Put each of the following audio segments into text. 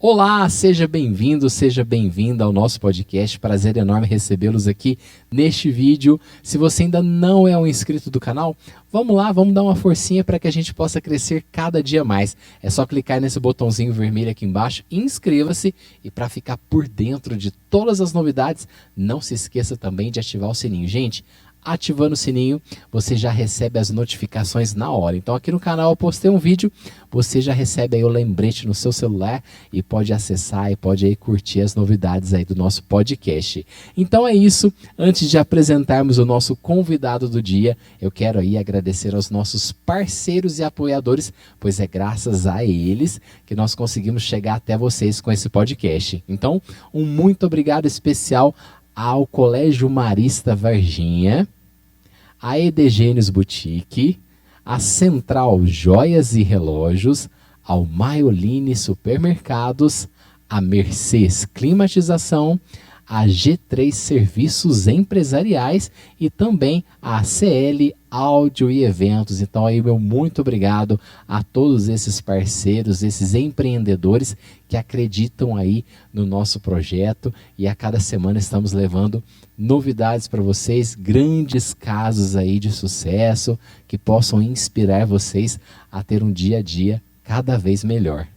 Olá, seja bem-vindo, seja bem-vinda ao nosso podcast. Prazer enorme recebê-los aqui neste vídeo. Se você ainda não é um inscrito do canal, vamos lá, vamos dar uma forcinha para que a gente possa crescer cada dia mais. É só clicar nesse botãozinho vermelho aqui embaixo, inscreva-se e para ficar por dentro de todas as novidades, não se esqueça também de ativar o sininho. Gente, ativando o sininho, você já recebe as notificações na hora. Então aqui no canal eu postei um vídeo, você já recebe aí o lembrete no seu celular e pode acessar e pode aí curtir as novidades aí do nosso podcast. Então é isso, antes de apresentarmos o nosso convidado do dia, eu quero aí agradecer aos nossos parceiros e apoiadores, pois é graças a eles que nós conseguimos chegar até vocês com esse podcast. Então, um muito obrigado especial ao Colégio Marista Varginha, a Edegênios Boutique, a Central Joias e Relógios, ao Maioline Supermercados, a Mercês Climatização, a G3 Serviços Empresariais e também a CL Áudio e Eventos. Então aí meu muito obrigado a todos esses parceiros, esses empreendedores que acreditam aí no nosso projeto e a cada semana estamos levando novidades para vocês, grandes casos aí de sucesso que possam inspirar vocês a ter um dia a dia cada vez melhor.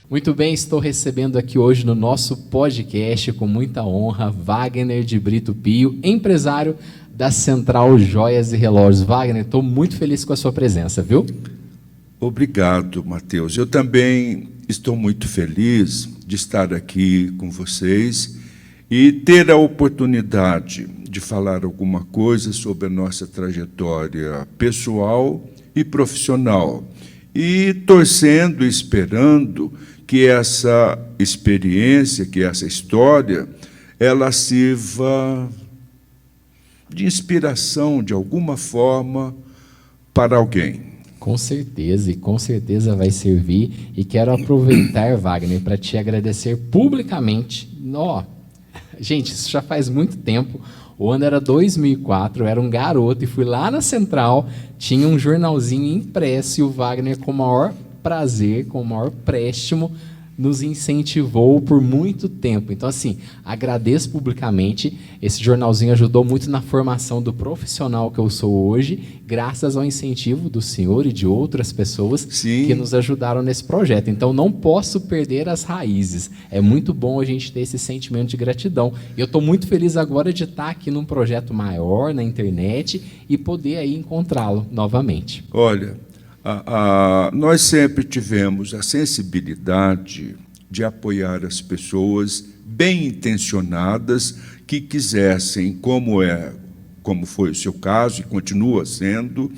Muito bem, estou recebendo aqui hoje no nosso podcast, com muita honra, Wagner de Brito Pio, empresário da Central Joias e Relógios. Wagner, estou muito feliz com a sua presença, viu? Obrigado, Matheus. Eu também estou muito feliz de estar aqui com vocês e ter a oportunidade de falar alguma coisa sobre a nossa trajetória pessoal e profissional. E torcendo e esperando que essa experiência, que essa história, ela sirva de inspiração, de alguma forma, para alguém. Com certeza, e com certeza vai servir. E quero aproveitar, Wagner, para te agradecer publicamente. Gente, isso já faz muito tempo. O ano era 2004, eu era um garoto e fui lá na Central, tinha um jornalzinho impresso e o Wagner, com o maior prazer, com o maior préstimo, nos incentivou por muito tempo. Então, assim, agradeço publicamente. Esse jornalzinho ajudou muito na formação do profissional que eu sou hoje, graças ao incentivo do senhor e de outras pessoas que nos ajudaram nesse projeto. Então, não posso perder as raízes. É muito bom a gente ter esse sentimento de gratidão. E eu estou muito feliz agora de estar aqui num projeto maior, na internet, e poder aí encontrá-lo novamente. Olha, nós sempre tivemos a sensibilidade de apoiar as pessoas bem intencionadas que quisessem, como foi o seu caso e continua sendo,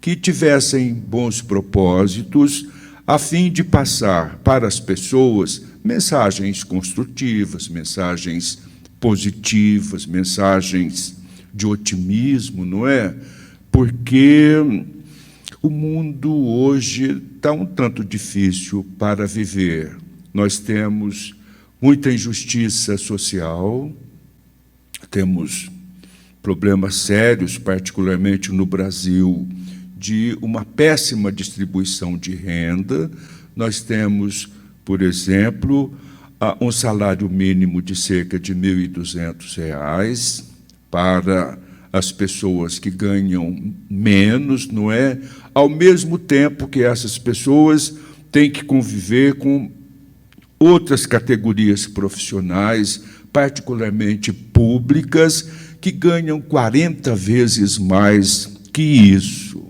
que tivessem bons propósitos a fim de passar para as pessoas mensagens construtivas, mensagens positivas, mensagens de otimismo, não é? Porque o mundo hoje está um tanto difícil para viver. Nós temos muita injustiça social, temos problemas sérios, particularmente no Brasil, de uma péssima distribuição de renda. Nós temos, por exemplo, um salário mínimo de cerca de R$ 1.200 para as pessoas que ganham menos, não é? Ao mesmo tempo que essas pessoas têm que conviver com outras categorias profissionais, particularmente públicas, que ganham 40 vezes mais que isso.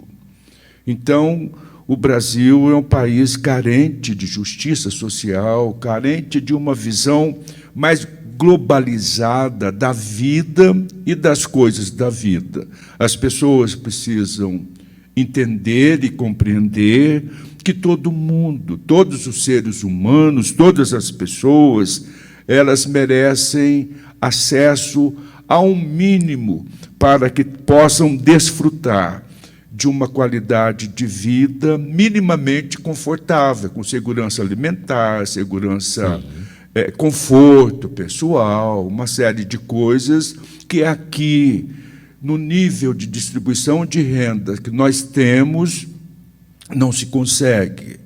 Então, o Brasil é um país carente de justiça social, carente de uma visão mais globalizada da vida e das coisas da vida. As pessoas precisam entender e compreender que todo mundo, todos os seres humanos, todas as pessoas, elas merecem acesso a um mínimo para que possam desfrutar de uma qualidade de vida minimamente confortável, com segurança alimentar, segurança, conforto pessoal, uma série de coisas que aqui, no nível de distribuição de renda que nós temos, não se consegue.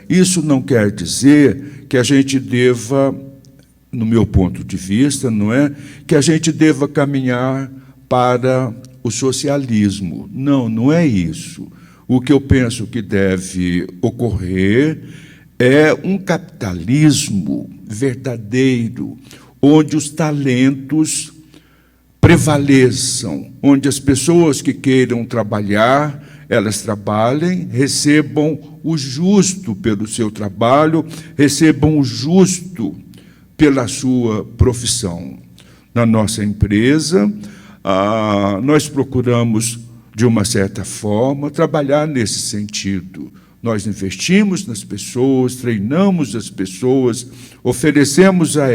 Isso não quer dizer que a gente deva, no meu ponto de vista, não é, que a gente deva caminhar para o socialismo. Não, não é isso. O que eu penso que deve ocorrer é um capitalismo verdadeiro, onde os talentos prevaleçam, onde as pessoas que queiram trabalhar, elas trabalhem, recebam o justo pelo seu trabalho, recebam o justo pela sua profissão. Na nossa empresa, nós procuramos, de uma certa forma, trabalhar nesse sentido. Nós investimos nas pessoas, treinamos as pessoas, oferecemos a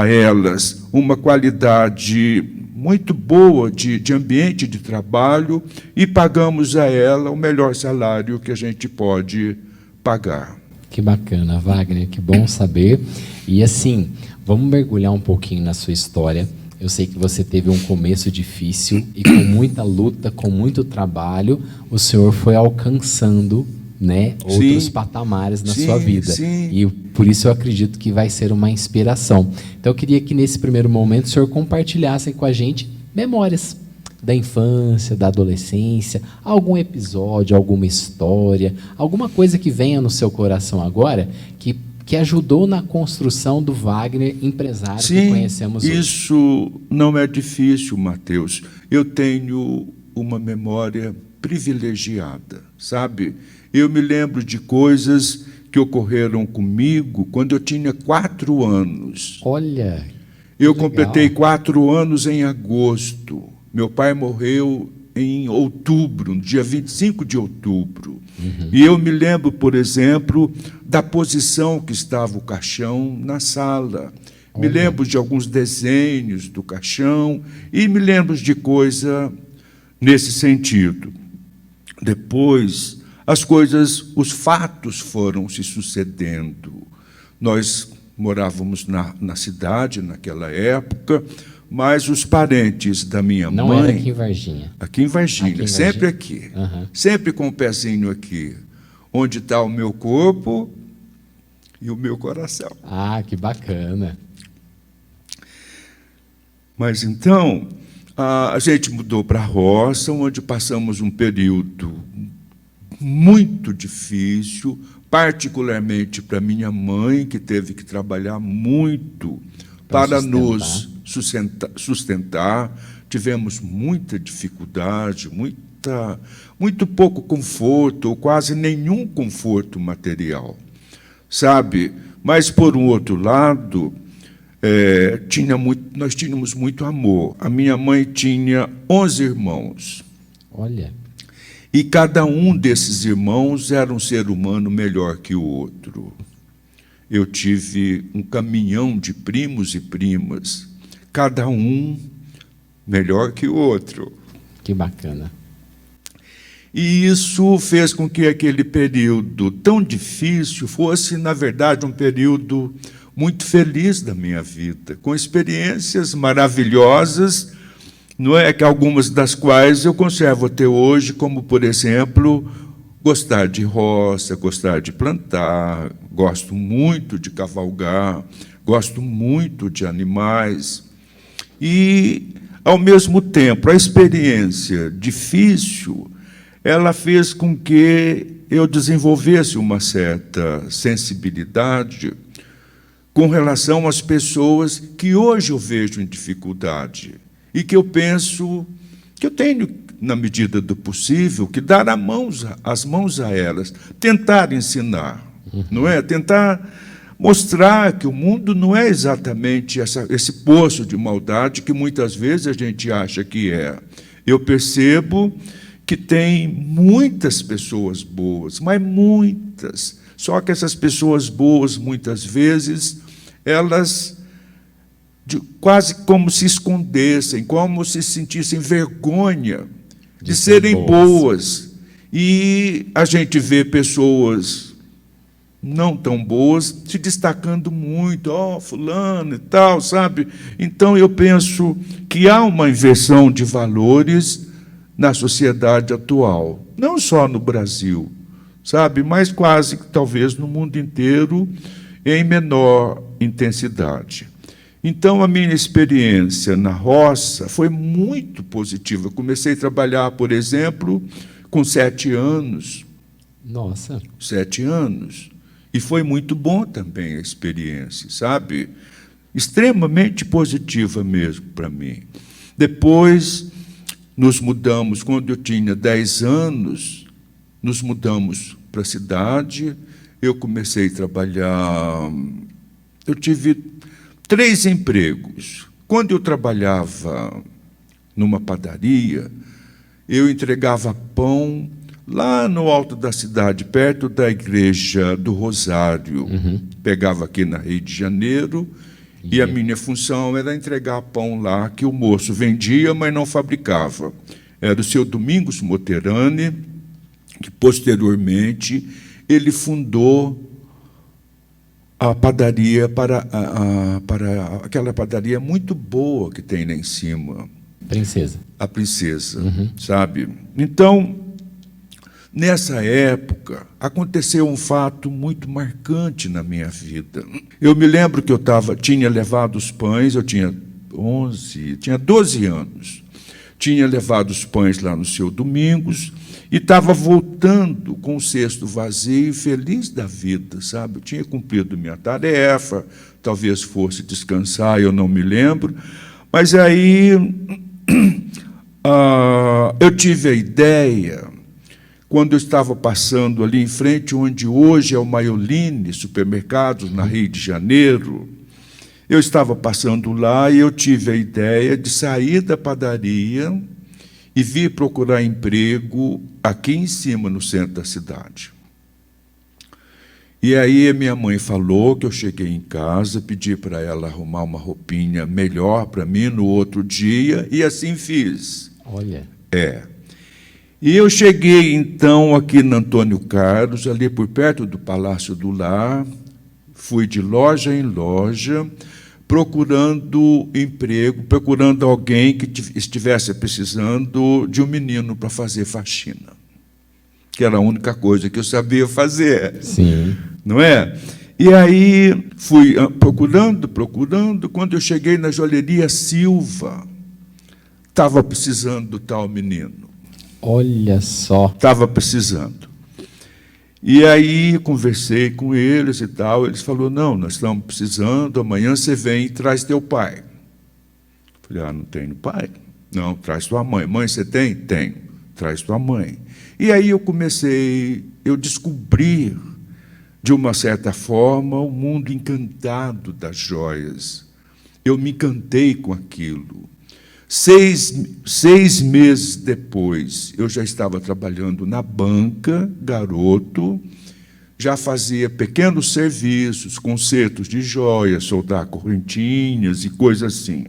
elas uma qualidade muito boa de ambiente de trabalho e pagamos a ela o melhor salário que a gente pode pagar. Que bacana, Wagner, que bom saber. E assim, vamos mergulhar um pouquinho na sua história. Eu sei que você teve um começo difícil e com muita luta, com muito trabalho, o senhor foi alcançando, né, outros patamares na sua vida. Sim. E por isso eu acredito que vai ser uma inspiração. Então eu queria que nesse primeiro momento o senhor compartilhasse com a gente memórias da infância, da adolescência, algum episódio, alguma história, alguma coisa que venha no seu coração agora que ajudou na construção do Wagner empresário que conhecemos hoje. Isso não é difícil, Mateus. Eu tenho uma memória privilegiada, sabe? Eu me lembro de coisas que ocorreram comigo quando eu tinha 4 anos. Olha, eu completei 4 anos em agosto. Meu pai morreu em outubro, no dia 25 de outubro. E eu me lembro, por exemplo, da posição que estava o caixão na sala. Me lembro de alguns desenhos do caixão e me lembro de coisa nesse sentido. Depois, os fatos foram se sucedendo. Nós morávamos na cidade naquela época, mas os parentes da minha mãe... Não era aqui em Varginha. Aqui em Varginha, sempre aqui. Sempre com o pezinho aqui. Onde está o meu corpo e o meu coração. Ah, que bacana. Mas então, a gente mudou para a roça, onde passamos um período muito difícil, particularmente para minha mãe, que teve que trabalhar muito para nos sustentar. Tivemos muita dificuldade, muito pouco conforto, ou quase nenhum conforto material, sabe? Mas, por um outro lado, nós tínhamos muito amor. A minha mãe tinha 11 irmãos. Olha. E cada um desses irmãos era um ser humano melhor que o outro. Eu tive um caminhão de primos e primas, cada um melhor que o outro. Que bacana. E isso fez com que aquele período tão difícil fosse, na verdade, um período muito feliz da minha vida, com experiências maravilhosas, não é, que algumas das quais eu conservo até hoje, como, por exemplo, gostar de roça, gostar de plantar, gosto muito de cavalgar, gosto muito de animais. E, ao mesmo tempo, a experiência difícil, ela fez com que eu desenvolvesse uma certa sensibilidade com relação às pessoas que hoje eu vejo em dificuldade e que eu penso que eu tenho, na medida do possível, que dar as mãos a elas, tentar ensinar, não é? Tentar mostrar que o mundo não é exatamente esse poço de maldade que muitas vezes a gente acha que é. Eu percebo que tem muitas pessoas boas, mas muitas. Só que essas pessoas boas, muitas vezes, elas quase como se escondessem, como se sentissem vergonha de serem boas. E a gente vê pessoas não tão boas se destacando muito, fulano e tal, sabe? Então, eu penso que há uma inversão de valores na sociedade atual, não só no Brasil, sabe? Mas quase, talvez, no mundo inteiro, em menor intensidade. Então, a minha experiência na roça foi muito positiva. Eu comecei a trabalhar, por exemplo, com 7 anos. Nossa! 7 anos. E foi muito bom também a experiência, sabe? Extremamente positiva mesmo para mim. Depois, nos mudamos, quando eu tinha 10 anos, nos mudamos para a cidade, eu comecei a trabalhar, eu tive 3 empregos. Quando eu trabalhava numa padaria, eu entregava pão lá no alto da cidade, perto da Igreja do Rosário. Pegava aqui na Rio de Janeiro, e a minha função era entregar pão lá, que o moço vendia, mas não fabricava. Era o seu Domingos Moterani, que posteriormente ele fundou a padaria para aquela padaria muito boa que tem lá em cima. Princesa. A Princesa, sabe? Então, nessa época, aconteceu um fato muito marcante na minha vida. Eu me lembro que eu tinha levado os pães, eu tinha 12 anos. Tinha levado os pães lá no seu Domingos e estava voltando com o cesto vazio, feliz da vida, sabe? Eu tinha cumprido minha tarefa, talvez fosse descansar, eu não me lembro. Mas aí eu tive a ideia, quando eu estava passando ali em frente, onde hoje é o Maioline, supermercados, na Rio de Janeiro, eu estava passando lá e eu tive a ideia de sair da padaria e vir procurar emprego aqui em cima, no centro da cidade. E aí a minha mãe falou que eu cheguei em casa, pedi para ela arrumar uma roupinha melhor para mim no outro dia, e assim fiz. Olha. E eu cheguei, então, aqui no Antônio Carlos, ali por perto do Palácio do Lar, fui de loja em loja, procurando emprego, procurando alguém que estivesse precisando de um menino para fazer faxina, que era a única coisa que eu sabia fazer. Sim. Não é? E aí fui procurando, quando eu cheguei na joalheria Silva, estava precisando do tal menino. Olha só. Estava precisando. E aí conversei com eles e tal, eles falaram, não, nós estamos precisando, amanhã você vem e traz teu pai. Falei, não tenho pai. Não, traz tua mãe. Mãe, você tem? Tenho. Traz tua mãe. E aí eu descobri, de uma certa forma, o mundo encantado das joias. Eu me encantei com aquilo. 6 meses depois, eu já estava trabalhando na banca, garoto, já fazia pequenos serviços, consertos de joias, soldar correntinhas e coisas assim.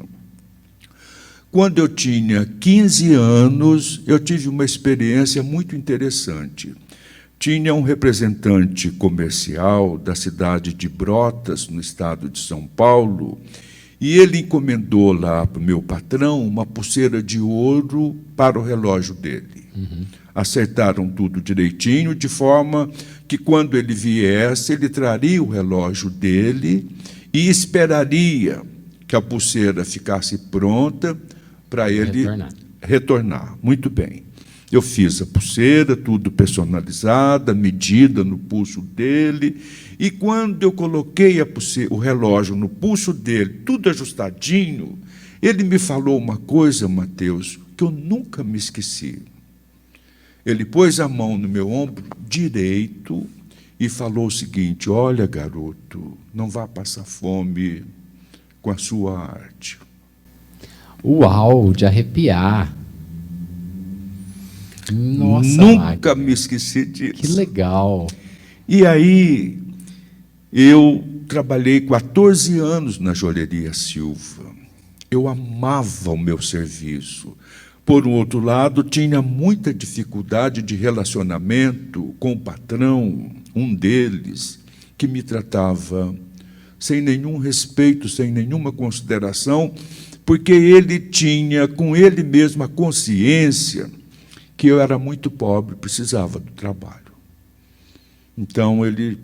Quando eu tinha 15 anos, eu tive uma experiência muito interessante. Tinha um representante comercial da cidade de Brotas, no estado de São Paulo, e ele encomendou lá para o meu patrão uma pulseira de ouro para o relógio dele. Acertaram tudo direitinho, de forma que, quando ele viesse, ele traria o relógio dele e esperaria que a pulseira ficasse pronta para ele retornar. Muito bem. Eu fiz a pulseira, tudo personalizada, medida no pulso dele, e quando eu coloquei o relógio no pulso dele, tudo ajustadinho, ele me falou uma coisa, Mateus, que eu nunca me esqueci. Ele pôs a mão no meu ombro direito e falou o seguinte, olha, garoto, não vá passar fome com a sua arte. Uau, de arrepiar. Nossa, Nunca me esqueci disso. que legal. E aí, eu trabalhei 14 anos na Joalheria Silva. Eu amava o meu serviço. Por um outro lado, tinha muita dificuldade de relacionamento com o patrão, um deles, que me tratava sem nenhum respeito, sem nenhuma consideração, porque ele tinha com ele mesmo a consciência que eu era muito pobre, precisava do trabalho. Então, ele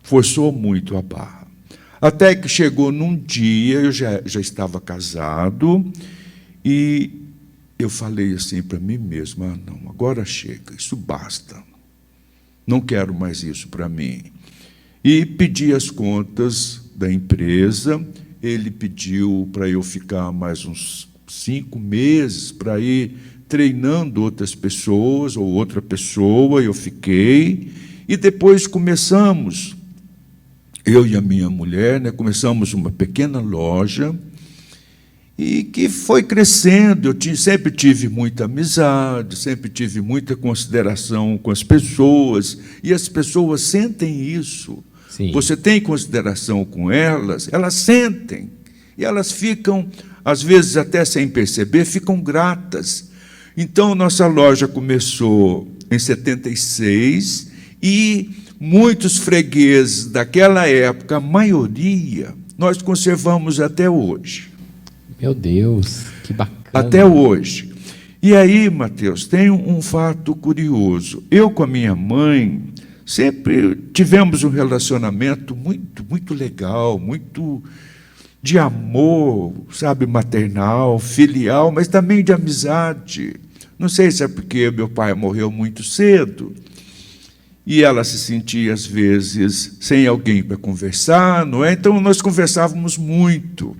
forçou muito a barra. Até que chegou num dia, eu já estava casado, e eu falei assim para mim mesmo, não, agora chega, isso basta. Não quero mais isso para mim. E pedi as contas da empresa, ele pediu para eu ficar mais uns 5 meses para ir treinando outras pessoas, ou outra pessoa, eu fiquei, e depois começamos, eu e a minha mulher, começamos uma pequena loja, e que foi crescendo. Eu sempre tive muita amizade, sempre tive muita consideração com as pessoas, e as pessoas sentem isso. Sim. Você tem consideração com elas, elas sentem, e elas ficam, às vezes até sem perceber, ficam gratas. Então, nossa loja começou em 76, e muitos fregueses daquela época, a maioria, nós conservamos até hoje. Meu Deus, que bacana. Até hoje. E aí, Mateus, tem um fato curioso. Eu com a minha mãe sempre tivemos um relacionamento muito, muito legal, muito de amor, sabe, maternal, filial, mas também de amizade. Não sei se é porque meu pai morreu muito cedo, e ela se sentia, às vezes, sem alguém para conversar, não é? Então, nós conversávamos muito.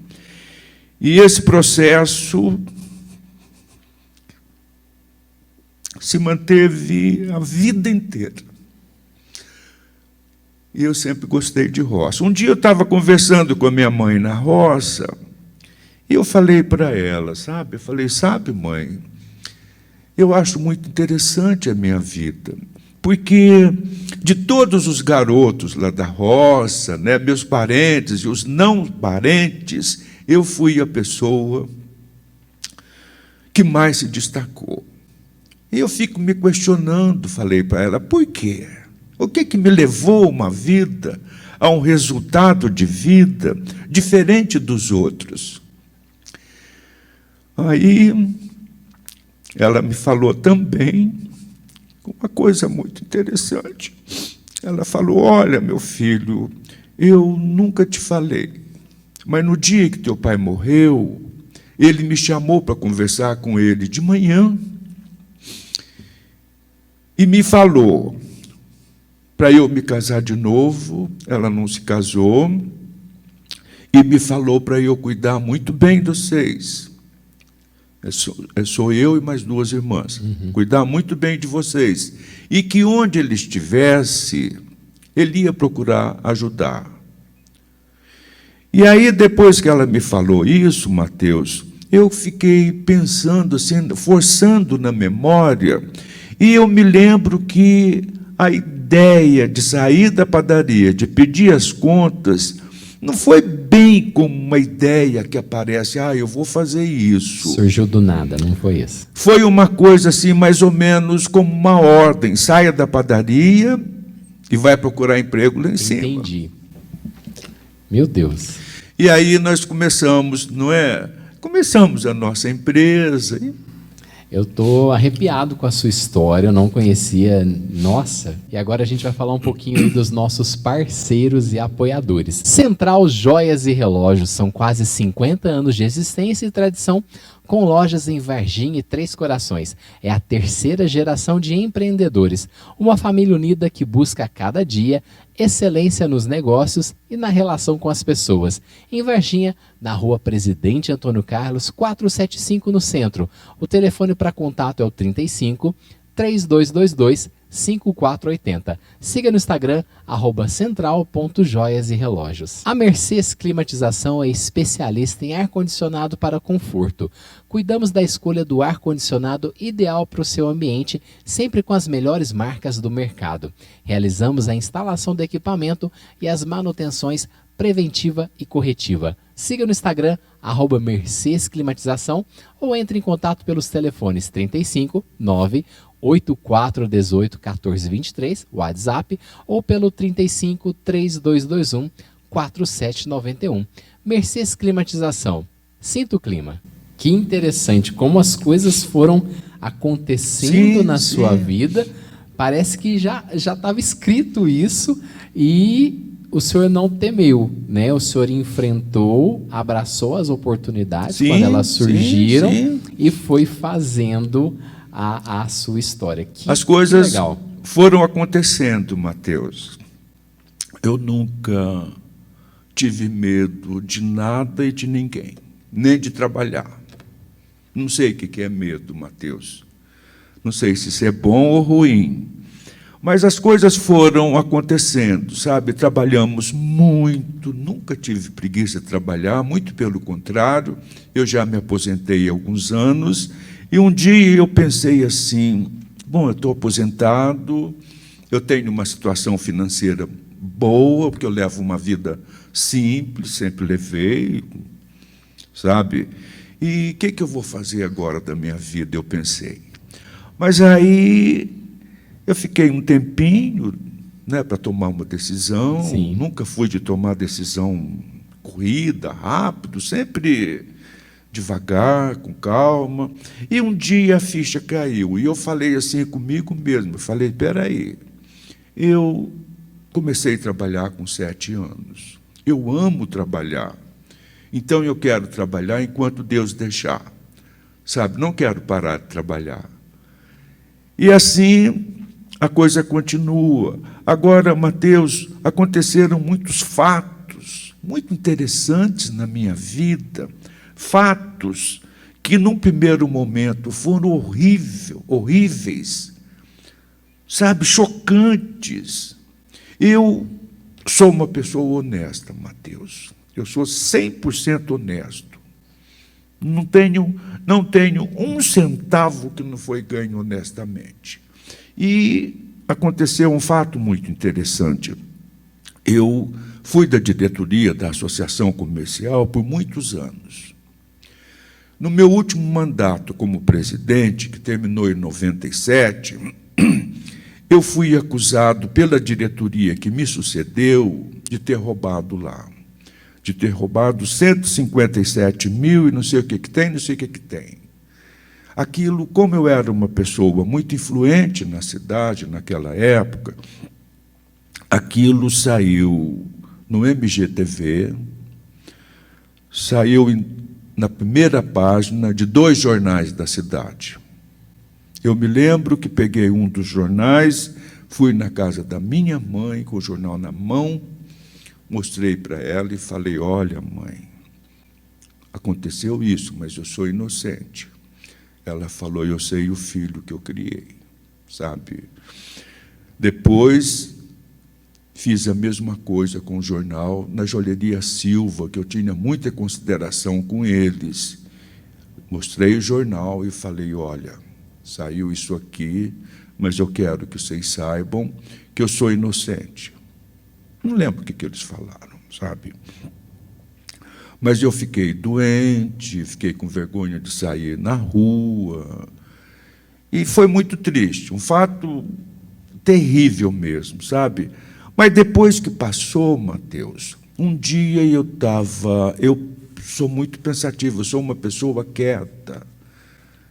E esse processo se manteve a vida inteira. E eu sempre gostei de roça. Um dia eu estava conversando com a minha mãe na roça, e eu falei para ela, sabe? Eu falei, sabe, mãe, eu acho muito interessante a minha vida, porque de todos os garotos lá da roça, meus parentes e os não parentes, eu fui a pessoa que mais se destacou. E eu fico me questionando, falei para ela, por quê? O que me levou uma vida a um resultado de vida diferente dos outros? Aí ela me falou também uma coisa muito interessante. Ela falou, olha, meu filho, eu nunca te falei, mas no dia que teu pai morreu, ele me chamou para conversar com ele de manhã e me falou para eu me casar de novo. Ela não se casou, e me falou para eu cuidar muito bem de vocês. Sou eu e mais 2 irmãs. Cuidar muito bem de vocês. E que onde ele estivesse, ele ia procurar ajudar. E aí, depois que ela me falou isso, Mateus, eu fiquei pensando, assim, forçando na memória, e eu me lembro que a ideia de sair da padaria, de pedir as contas, não foi bem como uma ideia que aparece, eu vou fazer isso. Surgiu do nada, não foi isso? Foi uma coisa assim, mais ou menos como uma ordem, saia da padaria e vai procurar emprego lá em cima. Entendi. Meu Deus. E aí nós começamos, não é? Começamos a nossa empresa. Eu estou arrepiado com a sua história, eu não conhecia, nossa. E agora a gente vai falar um pouquinho aí dos nossos parceiros e apoiadores. Central Joias e Relógios, são quase 50 anos de existência e tradição, com lojas em Varginha e Três Corações. É a 3ª geração de empreendedores, uma família unida que busca a cada dia excelência nos negócios e na relação com as pessoas. Em Varginha, na rua Presidente Antônio Carlos, 475 no centro. O telefone para contato é o 35 3222 5480. Siga no Instagram, @central.joias e relógios. A Mercês Climatização é especialista em ar-condicionado para conforto. Cuidamos da escolha do ar-condicionado ideal para o seu ambiente, sempre com as melhores marcas do mercado. Realizamos a instalação do equipamento e as manutenções preventiva e corretiva. Siga no Instagram, @Mercês Climatização, ou entre em contato pelos telefones 35 9 8418 1423, WhatsApp, ou pelo 35 3221 4791. Mercês Climatização. Sinta o clima. Que interessante como as coisas foram acontecendo na sua vida. Parece que já estava escrito isso e o senhor não temeu, né? O senhor enfrentou, abraçou as oportunidades quando elas surgiram e foi fazendo a sua história. As coisas foram acontecendo, Mateus. Eu nunca tive medo de nada e de ninguém, nem de trabalhar. Não sei o que é medo, Mateus. Não sei se isso é bom ou ruim. Mas as coisas foram acontecendo, sabe? Trabalhamos muito, nunca tive preguiça de trabalhar, muito pelo contrário. Eu já me aposentei há alguns anos, e um dia eu pensei assim, bom, eu estou aposentado, eu tenho uma situação financeira boa, porque eu levo uma vida simples, sempre levei, sabe? E o que eu vou fazer agora da minha vida, eu pensei. Mas aí eu fiquei um tempinho, né, para tomar uma decisão. Nunca fui de tomar decisão corrida, rápido, sempre devagar, com calma. E um dia a ficha caiu, e eu falei assim comigo mesmo, eu falei, espera aí, eu comecei a trabalhar com 7 anos, eu amo trabalhar, então eu quero trabalhar enquanto Deus deixar, sabe, não quero parar de trabalhar. E assim a coisa continua. Agora, Mateus, aconteceram muitos fatos muito interessantes na minha vida, fatos que, num primeiro momento, foram horríveis, sabe, chocantes. Eu sou uma pessoa honesta, Mateus. Eu sou 100% honesto. Não tenho um centavo que não foi ganho honestamente. E aconteceu um fato muito interessante. Eu fui da diretoria da Associação Comercial por muitos anos. No meu último mandato como presidente, que terminou em 97, eu fui acusado pela diretoria que me sucedeu de ter roubado lá, de ter roubado 157 mil e não sei o que tem, não sei o que tem. Aquilo, como eu era uma pessoa muito influente na cidade naquela época, aquilo saiu no MGTV, saiu na primeira página de 2 jornais da cidade. Eu me lembro que peguei um dos jornais, fui na casa da minha mãe com o jornal na mão, mostrei para ela e falei, olha, mãe, aconteceu isso, mas eu sou inocente. Ela falou, eu sei o filho que eu criei, sabe? Depois, fiz a mesma coisa com o jornal na Joalheria Silva, que eu tinha muita consideração com eles. Mostrei o jornal e falei, olha, saiu isso aqui, mas eu quero que vocês saibam que eu sou inocente. Não lembro o que eles falaram, sabe? Mas eu fiquei doente, fiquei com vergonha de sair na rua. E foi muito triste, um fato terrível mesmo, sabe? Mas depois que passou, Mateus, um dia eu sou muito pensativo, eu sou uma pessoa quieta.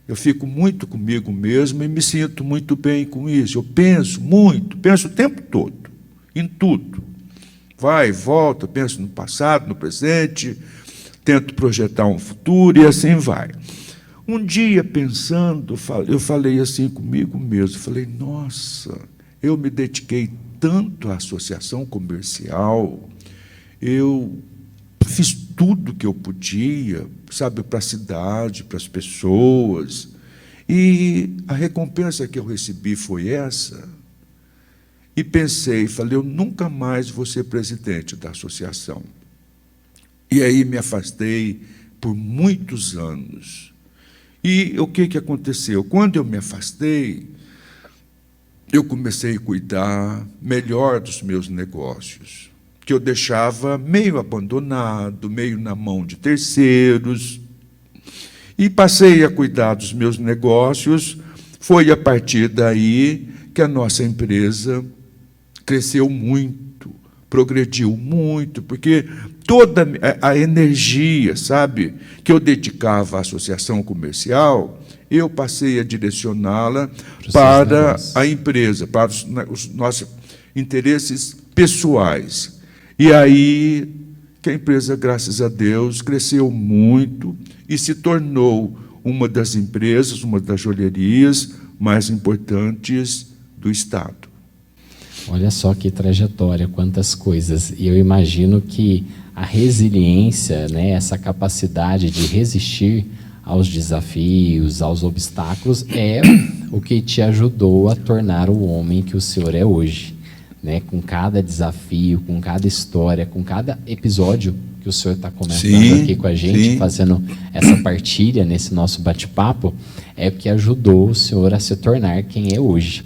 Eu fico muito comigo mesmo e me sinto muito bem com isso. Eu penso muito, penso o tempo todo, em tudo. Vai e volta, penso no passado, no presente, tento projetar um futuro e assim vai. Um dia, pensando, eu falei assim comigo mesmo, falei, nossa, eu me dediquei tanto à associação comercial, eu fiz tudo que eu podia, sabe, para a cidade, para as pessoas, e a recompensa que eu recebi foi essa. e pensei, falei, eu nunca mais vou ser presidente da associação. E aí me afastei por muitos anos. E o que aconteceu? Quando eu me afastei, eu comecei a cuidar melhor dos meus negócios, que eu deixava meio abandonado, meio na mão de terceiros, e passei a cuidar dos meus negócios. Foi a partir daí que a nossa empresa cresceu muito, progrediu muito, porque toda a energia, sabe, que eu dedicava à associação comercial, eu passei a direcioná-la para a empresa, para os nossos interesses pessoais. E aí que a empresa, graças a Deus, cresceu muito e se tornou uma das empresas, uma das joalherias mais importantes do Estado. Olha só que trajetória, quantas coisas. E eu imagino que a resiliência, né, essa capacidade de resistir aos desafios, aos obstáculos, é o que te ajudou a tornar o homem que o senhor é hoje, né? Com cada desafio, com cada história, com cada episódio que o senhor está comentando aqui com a gente, fazendo essa partilha nesse nosso bate-papo, é o que ajudou o senhor a se tornar quem é hoje.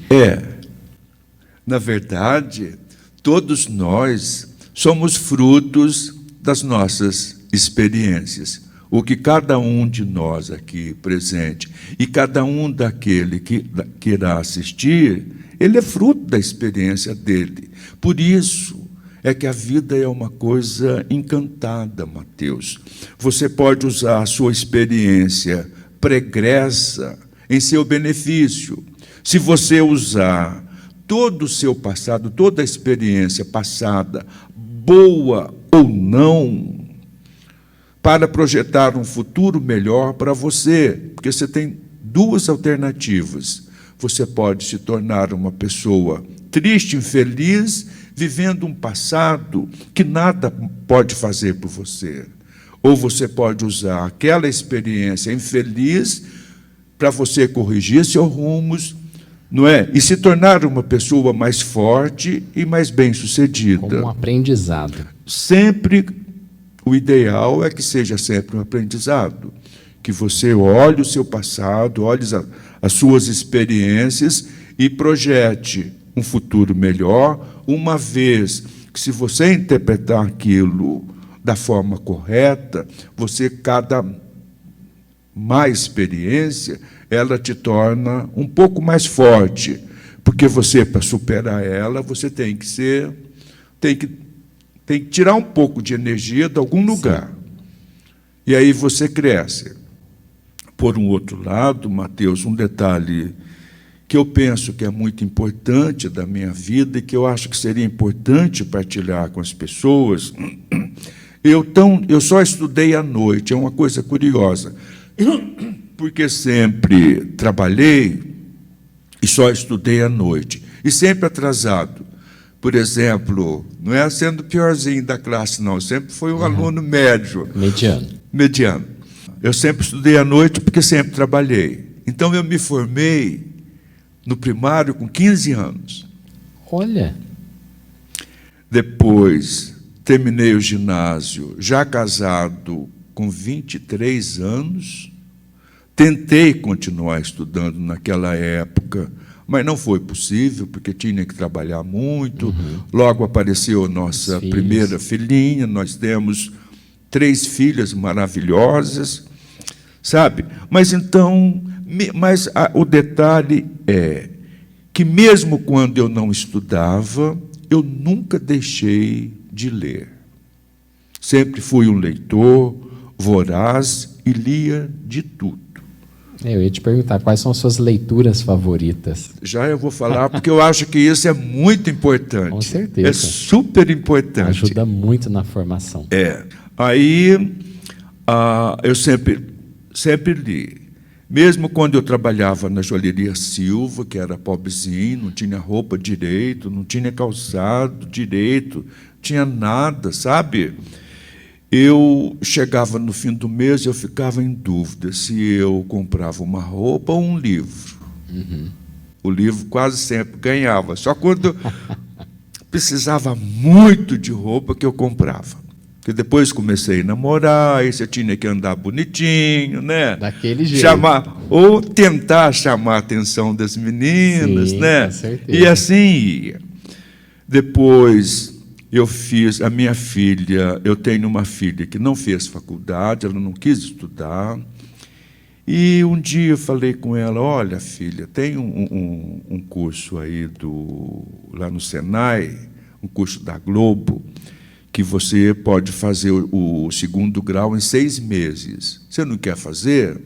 Na verdade, todos nós somos frutos das nossas experiências. O que cada um de nós aqui presente e cada um daquele que irá assistir, ele é fruto da experiência dele. Por isso é que a vida é uma coisa encantada, Mateus. Você pode usar a sua experiência pregressa em seu benefício. Se você usar todo o seu passado, toda a experiência passada, boa ou não, para projetar um futuro melhor para você, porque você tem duas alternativas. Você pode se tornar uma pessoa triste, infeliz, vivendo um passado que nada pode fazer por você. Ou você pode usar aquela experiência infeliz para você corrigir seus rumos, não é? E se tornar uma pessoa mais forte e mais bem-sucedida. Como um aprendizado. Sempre, o ideal é que seja sempre um aprendizado, que você olhe o seu passado, olhe as suas experiências e projete um futuro melhor, uma vez que, se você interpretar aquilo da forma correta, você, cada má experiência, ela te torna um pouco mais forte, porque você, para superar ela, você tem que tirar um pouco de energia de algum lugar. E aí você cresce. Por um outro lado, Mateus, um detalhe que eu penso que é muito importante da minha vida e que eu acho que seria importante partilhar com as pessoas. Eu só estudei à noite, é uma coisa curiosa, porque sempre trabalhei e só estudei à noite, e sempre atrasado. Por exemplo, não é sendo piorzinho da classe, não, sempre fui um aluno médio. Mediano. Eu sempre estudei à noite porque sempre trabalhei. Então, eu me formei no primário com 15 anos. Olha! Depois, terminei o ginásio, já casado, com 23 anos. Tentei continuar estudando naquela época, mas não foi possível, porque tinha que trabalhar muito. Logo apareceu a nossa primeira filhinha, nós temos 3 filhas maravilhosas, sabe? Mas então, o detalhe é que, mesmo quando eu não estudava, eu nunca deixei de ler. Sempre fui um leitor voraz e lia de tudo. Eu ia te perguntar, quais são as suas leituras favoritas? Já eu vou falar, porque eu acho que isso é muito importante. Com certeza. É super importante. Ajuda muito na formação. Aí, eu sempre li. Mesmo quando eu trabalhava na joalheria Silva, que era pobrezinho, não tinha roupa direito, não tinha calçado direito, não tinha nada, sabe? Eu chegava no fim do mês e eu ficava em dúvida se eu comprava uma roupa ou um livro. O livro quase sempre ganhava. Só quando precisava muito de roupa que eu comprava. Porque depois comecei a namorar, aí você tinha que andar bonitinho, né? Daquele jeito. Ou tentar chamar a atenção das meninas, Sim, né? com certeza. E assim ia. Depois eu fiz, a minha filha, eu tenho uma filha que não fez faculdade, ela não quis estudar. E um dia eu falei com ela, olha, filha, tem um curso aí lá no Senai, um curso da Globo, que você pode fazer o segundo grau em 6 meses. Você não quer fazer?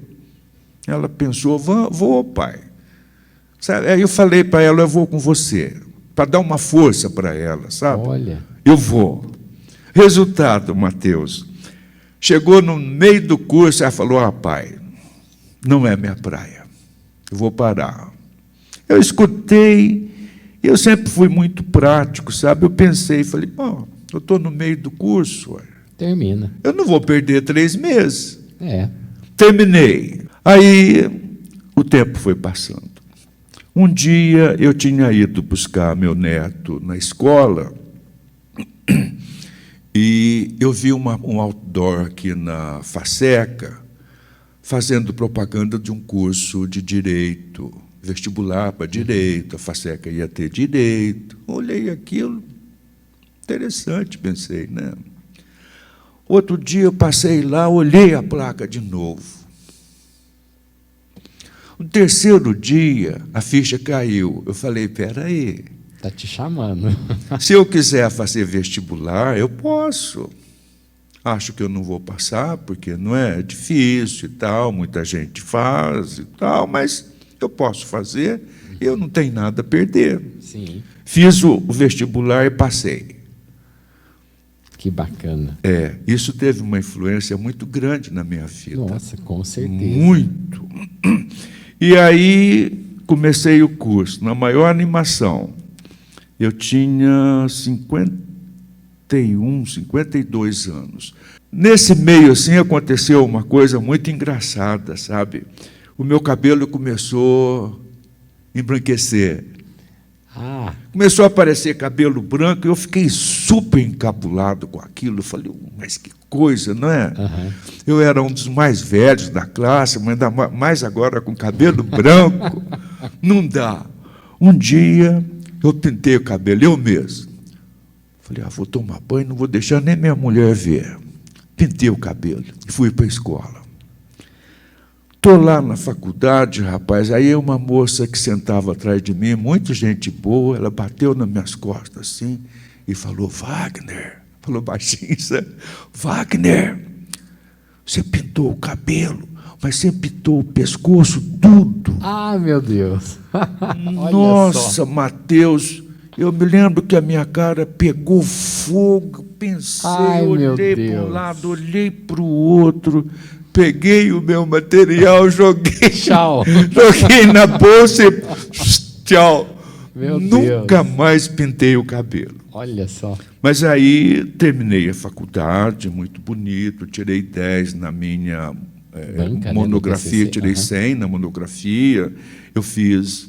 Ela pensou, vou, pai. Sabe? Aí eu falei para ela, eu vou com você, para dar uma força para ela, sabe? Olha. Eu vou. Resultado, Mateus, chegou no meio do curso, ela falou, pai, não é minha praia, eu vou parar. Eu escutei, eu sempre fui muito prático, sabe? Eu pensei, falei, bom, eu estou no meio do curso, Termina. eu não vou perder 3 meses. Terminei. Aí o tempo foi passando. Um dia eu tinha ido buscar meu neto na escola e eu vi um outdoor aqui na Faceca fazendo propaganda de um curso de direito, vestibular para direito, a Faceca ia ter direito. Olhei aquilo, interessante, pensei, né? Outro dia eu passei lá, olhei a placa de novo. No terceiro dia, a ficha caiu. Eu falei, espera aí. Está te chamando. Se eu quiser fazer vestibular, eu posso. Acho que eu não vou passar, porque não é difícil e tal, muita gente faz e tal, mas eu posso fazer, eu não tenho nada a perder. Sim. Fiz o vestibular e passei. Que bacana. Isso teve uma influência muito grande na minha vida. Nossa, com certeza. Muito. E aí comecei o curso, na maior animação. Eu tinha 51, 52 anos. Nesse meio, assim, aconteceu uma coisa muito engraçada, sabe? O meu cabelo começou a embranquecer. Começou a aparecer cabelo branco, e eu fiquei super encabulado com aquilo. Eu falei, mas que coisa, não é? Uhum. Eu era um dos mais velhos da classe, mas ainda mais agora com cabelo branco. Não dá. Um dia, eu pintei o cabelo, eu mesmo. Falei, vou tomar banho, não vou deixar nem minha mulher ver. Pintei o cabelo e fui para a escola. Estou lá na faculdade, rapaz, aí uma moça que sentava atrás de mim, muita gente boa, ela bateu nas minhas costas assim e falou, Wagner, falou baixinho, sabe? Wagner, você pintou o cabelo, mas você pintou o pescoço, tudo. Meu Deus. Nossa, Mateus, eu me lembro que a minha cara pegou fogo, pensei, olhei para um lado, olhei para o outro, peguei o meu material, joguei, joguei na bolsa e tchau. Nunca mais pintei o cabelo. Olha só. Mas aí terminei a faculdade, muito bonito, tirei 10 na minha monografia, tirei 100 na monografia. Eu fiz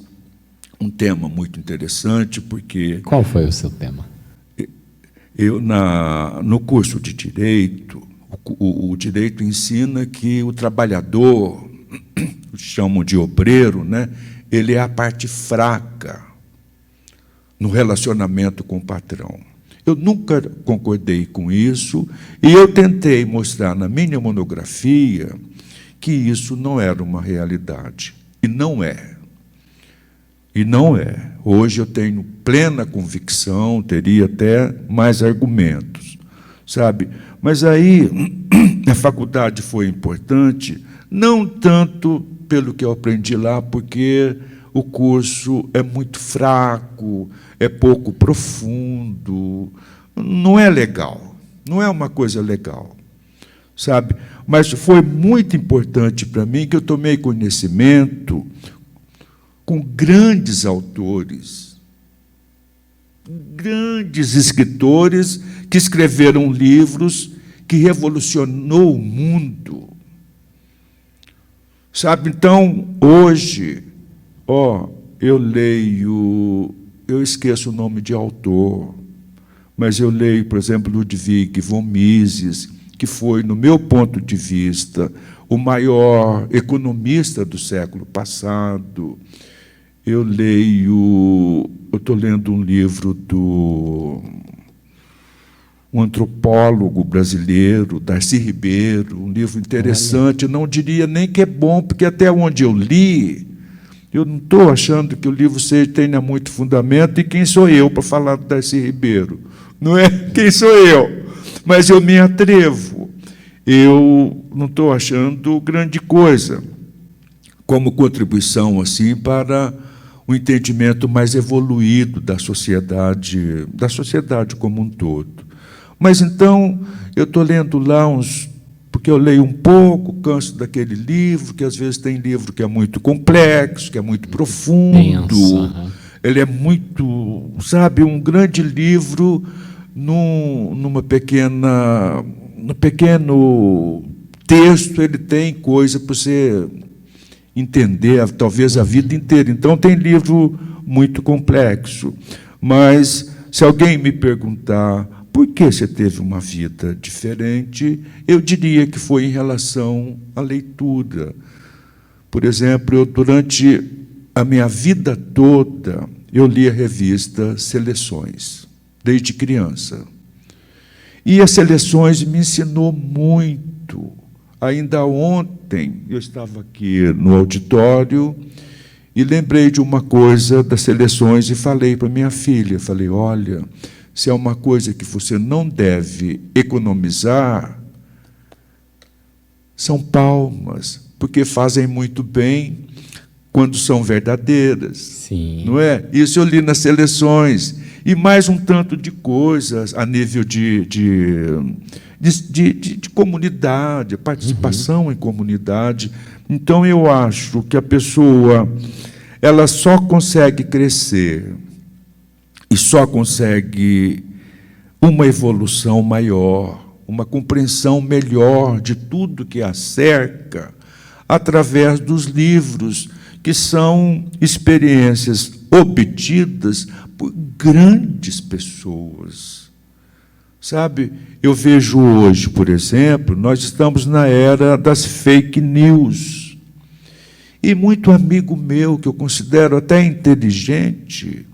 um tema muito interessante, porque... Qual foi o seu tema? Eu, no curso de Direito, o direito ensina que o trabalhador, chamam de obreiro, né? Ele é a parte fraca no relacionamento com o patrão. Eu nunca concordei com isso, e eu tentei mostrar na minha monografia que isso não era uma realidade. E não é. E não é. Hoje eu tenho plena convicção, teria até mais argumentos, sabe? Mas aí a faculdade foi importante, não tanto pelo que eu aprendi lá, porque o curso é muito fraco, é pouco profundo, não é legal, não é uma coisa legal, sabe? Mas foi muito importante para mim que eu tomei conhecimento com grandes autores, grandes escritores que escreveram livros que revolucionou o mundo. Sabe, então, hoje, eu leio, eu esqueço o nome de autor, mas eu leio, por exemplo, Ludwig von Mises, que foi, no meu ponto de vista, o maior economista do século passado. Eu estou lendo um livro do um antropólogo brasileiro, Darcy Ribeiro, um livro interessante. Eu não diria nem que é bom, porque até onde eu li, eu não estou achando que o livro tenha muito fundamento, e quem sou eu para falar do Darcy Ribeiro? Não é? Quem sou eu? Mas eu me atrevo. Eu não estou achando grande coisa como contribuição assim para o entendimento mais evoluído da sociedade como um todo. Mas então eu estou lendo lá porque eu leio um pouco, canso daquele livro, que às vezes tem livro que é muito complexo, que é muito profundo. Denso, Ele é muito, sabe, um grande livro num pequeno texto, ele tem coisa para você entender, talvez a vida inteira. Então, tem livro muito complexo. Mas, se alguém me perguntar por que você teve uma vida diferente, eu diria que foi em relação à leitura. Por exemplo, durante a minha vida toda, eu li a revista Seleções, desde criança. E as Seleções me ensinou muito. Ainda ontem, eu estava aqui no auditório e lembrei de uma coisa das Seleções e falei para minha filha, falei, olha, se é uma coisa que você não deve economizar, são palmas, porque fazem muito bem quando são verdadeiras. Sim. Não é? Isso eu li nas Seleções. E mais um tanto de coisas a nível de comunidade, participação em comunidade. Então, eu acho que a pessoa ela só consegue crescer e só consegue uma evolução maior, uma compreensão melhor de tudo que a cerca, através dos livros, que são experiências obtidas por grandes pessoas. Sabe, eu vejo hoje, por exemplo, nós estamos na era das fake news. E muito amigo meu, que eu considero até inteligente,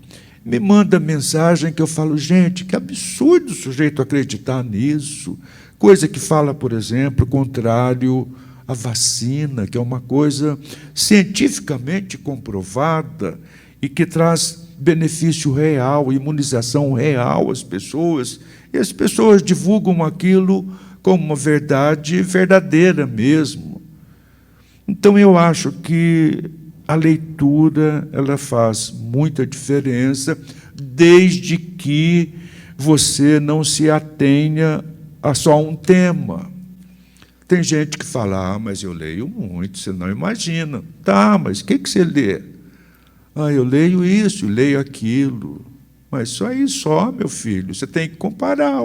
me manda mensagem que eu falo, gente, que absurdo o sujeito acreditar nisso. Coisa que fala, por exemplo, contrário à vacina, que é uma coisa cientificamente comprovada e que traz benefício real, imunização real às pessoas, e as pessoas divulgam aquilo como uma verdade verdadeira mesmo. Então, eu acho que a leitura ela faz muita diferença, desde que você não se atenha a só um tema. Tem gente que fala, mas eu leio muito, você não imagina. Tá, mas o que você lê? Eu leio isso, leio aquilo. Mas só isso, meu filho, você tem que comparar.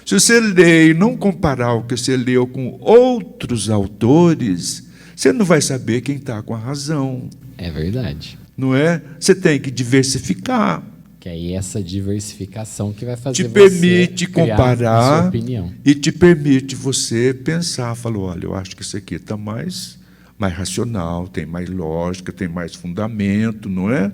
Se você lê e não comparar o que você leu com outros autores, você não vai saber quem está com a razão. É verdade. Não é? Você tem que diversificar. Que aí essa diversificação que vai fazer te permite você criar comparar a sua opinião. E te permite você pensar, falou, olha, eu acho que isso aqui está mais racional, tem mais lógica, tem mais fundamento, não é?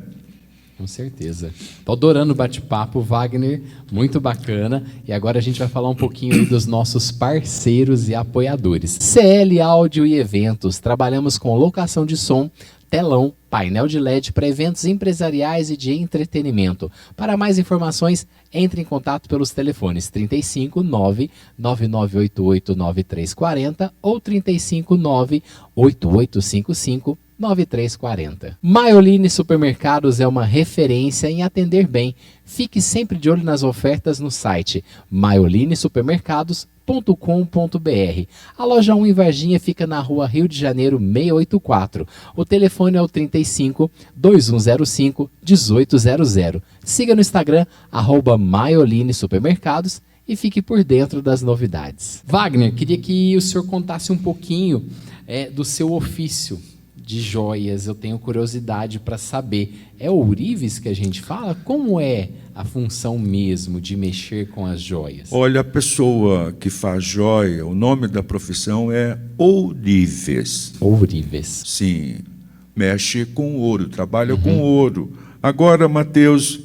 Com certeza. Estou adorando o bate-papo, Wagner, muito bacana. E agora a gente vai falar um pouquinho aí dos nossos parceiros e apoiadores. CL Áudio e Eventos. Trabalhamos com locação de som, telão, painel de LED para eventos empresariais e de entretenimento. Para mais informações, entre em contato pelos telefones 35 99988 9340 ou 35 98855 9340. Maiolini Supermercados é uma referência em atender bem. Fique sempre de olho nas ofertas no site maioliniSupermercados.com.br. A loja 1 em Varginha fica na rua Rio de Janeiro 684. O telefone é o 35 2105 1800. Siga no Instagram @Maiolini Supermercados e fique por dentro das novidades. Wagner, queria que o senhor contasse um pouquinho do seu ofício de joias, eu tenho curiosidade para saber. É ourives que a gente fala? Como é a função mesmo de mexer com as joias? Olha, a pessoa que faz joia, o nome da profissão é ourives. Ourives. Sim, mexe com ouro, trabalha com ouro. Agora, Mateus,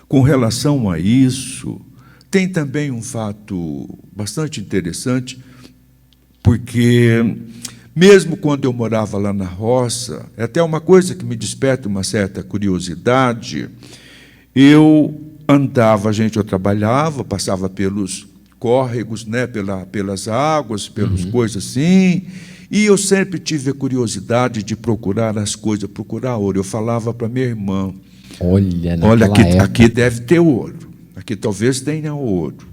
com relação a isso, tem também um fato bastante interessante, porque mesmo quando eu morava lá na roça, é até uma coisa que me desperta uma certa curiosidade, eu andava, eu trabalhava, passava pelos córregos, né, pelas águas, pelas coisas assim, e eu sempre tive a curiosidade de procurar as coisas, procurar ouro. Eu falava para minha irmã, olha, aqui deve ter ouro, aqui talvez tenha ouro.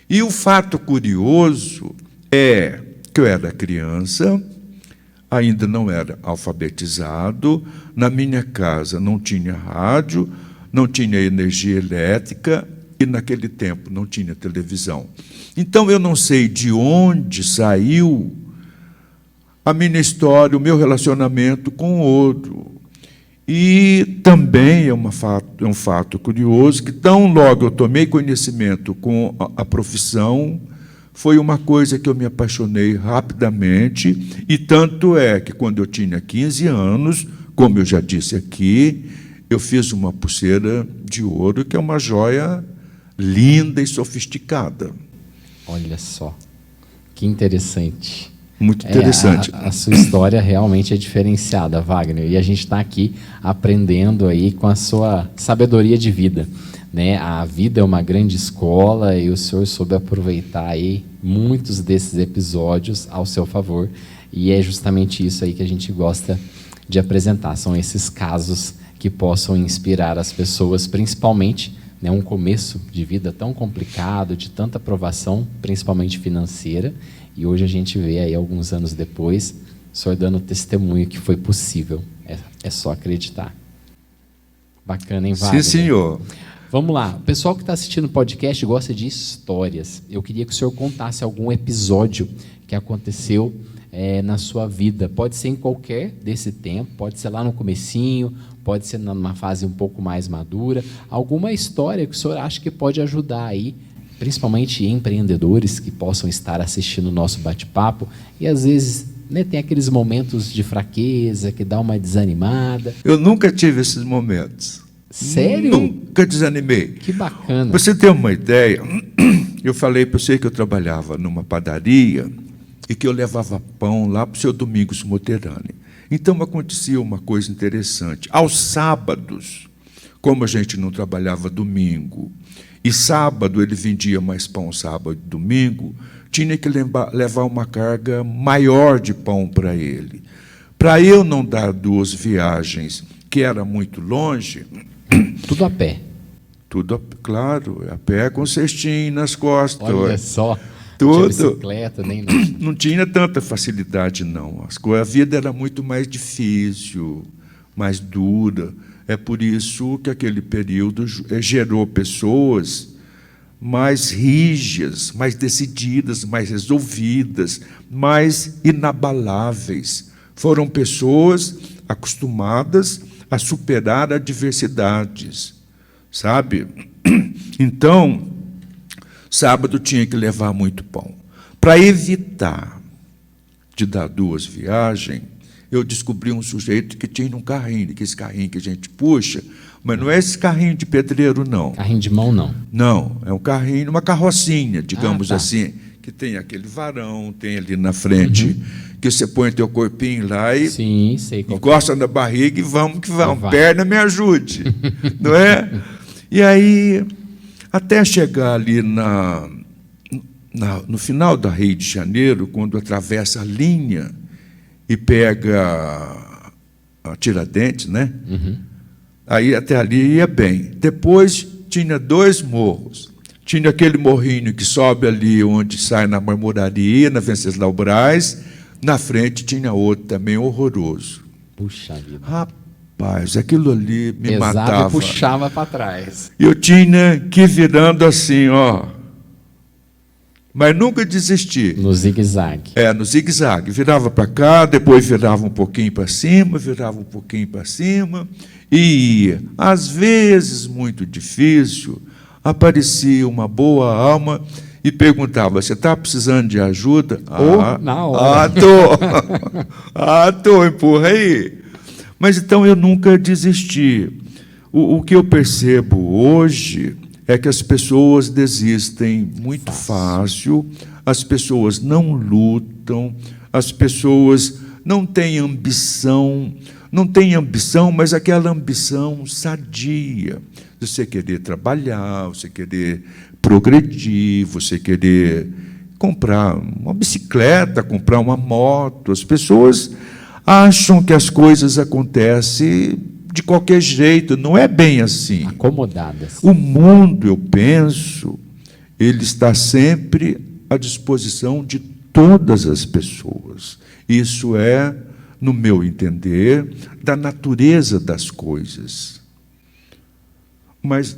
E o fato curioso é que eu era criança, ainda não era alfabetizado, na minha casa não tinha rádio, não tinha energia elétrica e, naquele tempo, não tinha televisão. Então, eu não sei de onde saiu a minha história, o meu relacionamento com o ouro. E também é um fato curioso que, tão logo eu tomei conhecimento com a profissão, foi uma coisa que eu me apaixonei rapidamente, e tanto é que, quando eu tinha 15 anos, como eu já disse aqui, eu fiz uma pulseira de ouro, que é uma joia linda e sofisticada. Olha só, que interessante. Muito interessante. A sua história realmente é diferenciada, Wagner, e a gente está aqui aprendendo aí com a sua sabedoria de vida, né? A vida é uma grande escola e o senhor soube aproveitar aí muitos desses episódios ao seu favor, e é justamente isso aí que a gente gosta de apresentar, são esses casos que possam inspirar as pessoas, principalmente, né, um começo de vida tão complicado, de tanta provação, principalmente financeira, e hoje a gente vê aí, alguns anos depois, o senhor dando testemunho que foi possível. É só acreditar. Bacana, hein, Wagner? Sim, senhor. Vamos lá. O pessoal que está assistindo o podcast gosta de histórias. Eu queria que o senhor contasse algum episódio que aconteceu na sua vida. Pode ser em qualquer desse tempo, pode ser lá no comecinho, pode ser numa fase um pouco mais madura. Alguma história que o senhor acha que pode ajudar aí, principalmente empreendedores que possam estar assistindo o nosso bate-papo e, às vezes, né, tem aqueles momentos de fraqueza, que dá uma desanimada. Eu nunca tive esses momentos. Sério? Nunca desanimei. Que bacana. Pra você ter uma ideia, eu falei para você que eu trabalhava numa padaria e que eu levava pão lá para o seu Domingos Moterani. Então, acontecia uma coisa interessante. Aos sábados, como a gente não trabalhava domingo, e sábado ele vendia mais pão, sábado e domingo, tinha que levar uma carga maior de pão para ele. Para eu não dar 2 viagens, que era muito longe... Tudo a pé? Tudo, claro, a pé com cestinho nas costas. Olha só, tudo. não tinha bicicleta, nem nada. Não tinha tanta facilidade, não. A vida era muito mais difícil, mais dura. É por isso que aquele período gerou pessoas mais rígidas, mais decididas, mais resolvidas, mais inabaláveis. Foram pessoas acostumadas a superar adversidades, sabe? Então, sábado tinha que levar muito pão. Para evitar de dar 2 viagens, eu descobri um sujeito que tinha um carrinho, que esse carrinho que a gente puxa, mas não é esse carrinho de pedreiro, não. Carrinho de mão, não. Não, é um carrinho, uma carrocinha, digamos tá. assim, que tem aquele varão, tem ali na frente, que você põe teu corpinho lá e sim, sei qual encosta na barriga e vamos que vamos. Vai. Perna me ajude, não é? E aí, até chegar ali no final da Rio de Janeiro, quando atravessa a linha e pega a Tiradentes, né? Aí até ali ia bem. Depois tinha 2 morros. Tinha aquele morrinho que sobe ali onde sai na Marmoraria, na Venceslau Braz. Na frente tinha outro também horroroso. Puxa vida. Rapaz, aquilo ali me pesado matava. E puxava para trás. Eu tinha que ir virando assim, ó. mas nunca desisti. No zigue-zague. No zigue-zague. Virava para cá, depois virava um pouquinho para cima, virava um pouquinho para cima, e ia. Às vezes, muito difícil, aparecia uma boa alma e perguntava: você está precisando de ajuda? Na hora. Tô, empurra aí. Mas então eu nunca desisti. O que eu percebo hoje é que as pessoas desistem muito fácil, as pessoas não lutam, as pessoas não têm ambição, mas aquela ambição sadia. Você querer trabalhar, você querer progredir, você querer comprar uma bicicleta, comprar uma moto. As pessoas acham que as coisas acontecem de qualquer jeito, não é bem assim. Acomodadas. O mundo, eu penso, ele está sempre à disposição de todas as pessoas. Isso é, no meu entender, da natureza das coisas. Mas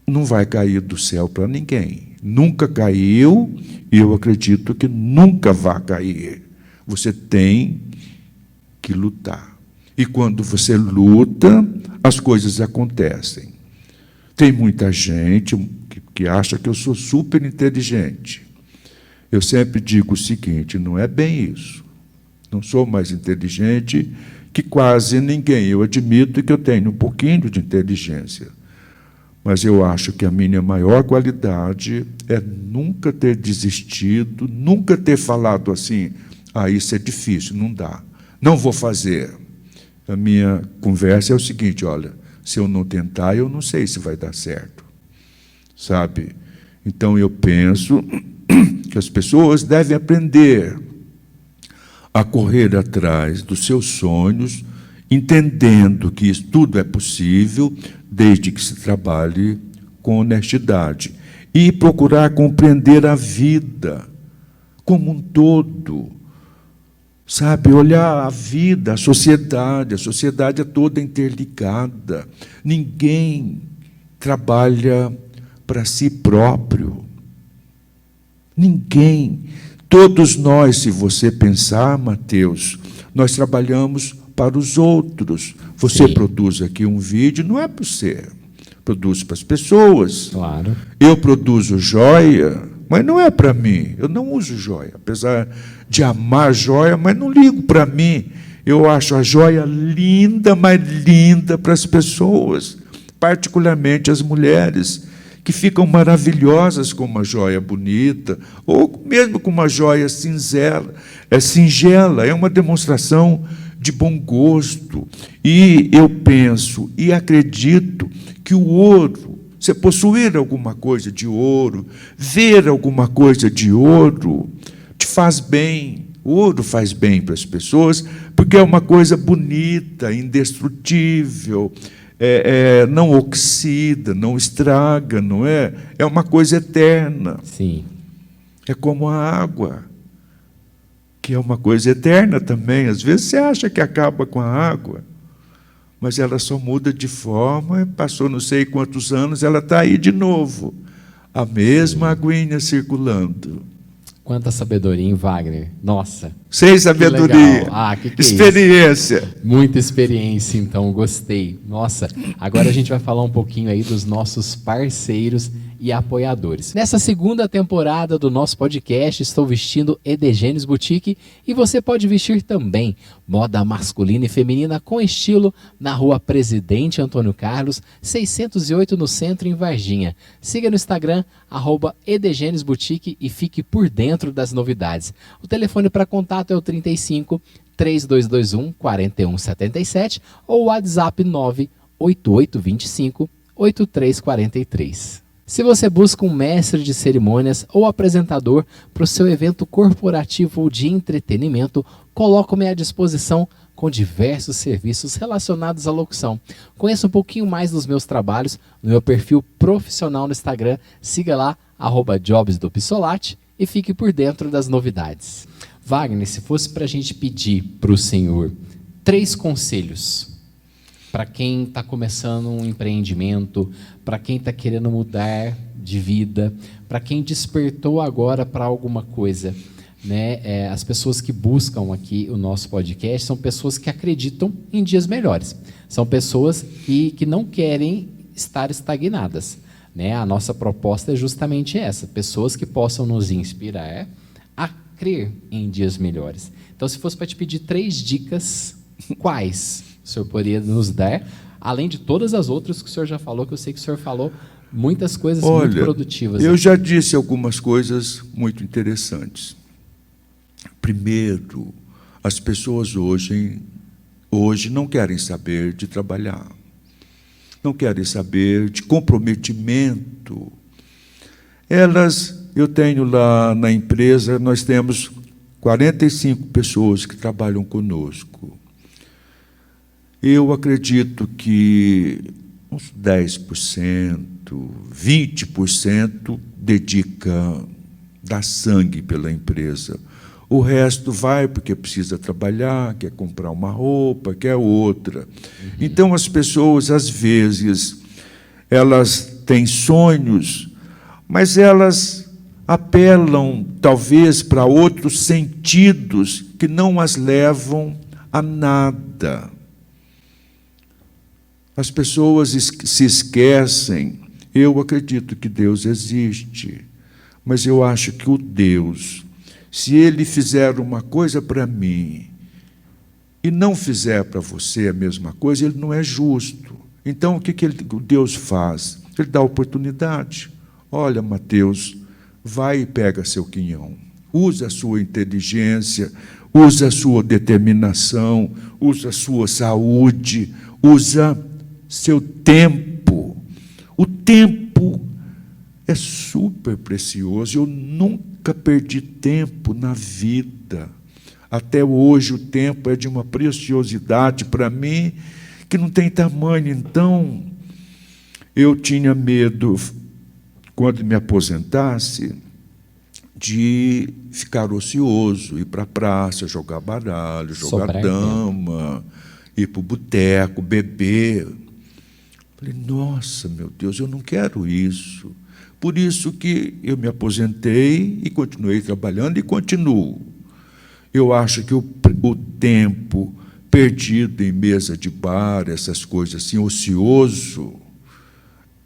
não vai cair do céu para ninguém. Nunca caiu e eu acredito que nunca vai cair. Você tem que lutar. E quando você luta, as coisas acontecem. Tem muita gente que acha que eu sou super inteligente. Eu sempre digo o seguinte: não é bem isso. Não sou mais inteligente que quase ninguém. Eu admito que eu tenho um pouquinho de inteligência. Mas eu acho que a minha maior qualidade é nunca ter desistido, nunca ter falado assim: isso é difícil, não dá, não vou fazer. A minha conversa é o seguinte: olha, se eu não tentar, eu não sei se vai dar certo. Sabe? Então eu penso que as pessoas devem aprender a correr atrás dos seus sonhos, entendendo que isso tudo é possível, desde que se trabalhe com honestidade. E procurar compreender a vida como um todo. Sabe, olhar a vida, a sociedade é toda interligada. Ninguém trabalha para si próprio. Ninguém. Todos nós, se você pensar, Mateus, nós trabalhamos para os outros. Você Sim. produz aqui um vídeo, não é para você. Produz para as pessoas. Claro. Eu produzo joia, mas não é para mim. Eu não uso joia, apesar de amar joia, mas não ligo para mim. Eu acho a joia linda, mas linda para as pessoas, particularmente as mulheres, que ficam maravilhosas com uma joia bonita, ou mesmo com uma joia singela. É uma demonstração de bom gosto. E eu penso e acredito que o ouro, você possuir alguma coisa de ouro, ver alguma coisa de ouro, te faz bem. O ouro faz bem para as pessoas, porque é uma coisa bonita, indestrutível, não oxida, não estraga, não é? É uma coisa eterna. Sim. É como a água, que é uma coisa eterna também. Às vezes você acha que acaba com a água, mas ela só muda de forma, passou não sei quantos anos, ela está aí de novo. A mesma aguinha circulando. Quanta sabedoria, hein, Wagner? Nossa. Sem sabedoria. Que experiência. É isso? Muita experiência, então, gostei. Nossa, agora a gente vai falar um pouquinho aí dos nossos parceiros e apoiadores. Nessa segunda temporada do nosso podcast, estou vestindo Edegênios Boutique e você pode vestir também moda masculina e feminina com estilo na Rua Presidente Antônio Carlos, 608 no centro, em Varginha. Siga no Instagram, @Edegênios Boutique e fique por dentro das novidades. O telefone para contato é o 35 3221 4177 ou o WhatsApp 98825 8343. Se você busca um mestre de cerimônias ou apresentador para o seu evento corporativo ou de entretenimento, coloco-me à disposição com diversos serviços relacionados à locução. Conheça um pouquinho mais dos meus trabalhos no meu perfil profissional no Instagram. Siga lá, @jobsdopsolati, e fique por dentro das novidades. Wagner, se fosse para a gente pedir para o senhor 3 conselhos para quem está começando um empreendimento, para quem está querendo mudar de vida, para quem despertou agora para alguma coisa. Né? As pessoas que buscam aqui o nosso podcast são pessoas que acreditam em dias melhores. São pessoas que não querem estar estagnadas. Né? A nossa proposta é justamente essa, pessoas que possam nos inspirar a crer em dias melhores. Então, se fosse para te pedir 3 dicas, quais o senhor poderia nos dar, além de todas as outras que o senhor já falou, que eu sei que o senhor falou muitas coisas muito produtivas. Eu já disse algumas coisas muito interessantes. Primeiro, as pessoas hoje não querem saber de trabalhar. Não querem saber de comprometimento. Eu tenho lá na empresa, nós temos 45 pessoas que trabalham conosco. Eu acredito que uns 10%, 20% dá sangue pela empresa. O resto vai porque precisa trabalhar, quer comprar uma roupa, quer outra. Então, as pessoas, às vezes, elas têm sonhos, mas elas apelam, talvez, para outros sentidos que não as levam a nada. As pessoas se esquecem. Eu acredito que Deus existe, mas eu acho que o Deus, se Ele fizer uma coisa para mim e não fizer para você a mesma coisa, Ele não é justo. Então, o que Deus faz? Ele dá oportunidade. Olha, Mateus, vai e pega seu quinhão. Usa a sua inteligência, usa a sua determinação, usa a sua saúde, usa seu tempo. O tempo é super precioso. Eu nunca perdi tempo na vida. Até hoje o tempo é de uma preciosidade para mim que não tem tamanho. Então, eu tinha medo, quando me aposentasse, de ficar ocioso, ir para a praça, jogar baralho, jogar dama, ir para o boteco, beber. Falei, nossa, meu Deus, eu não quero isso. Por isso que eu me aposentei e continuei trabalhando e continuo. Eu acho que o tempo perdido em mesa de bar, essas coisas assim, ocioso,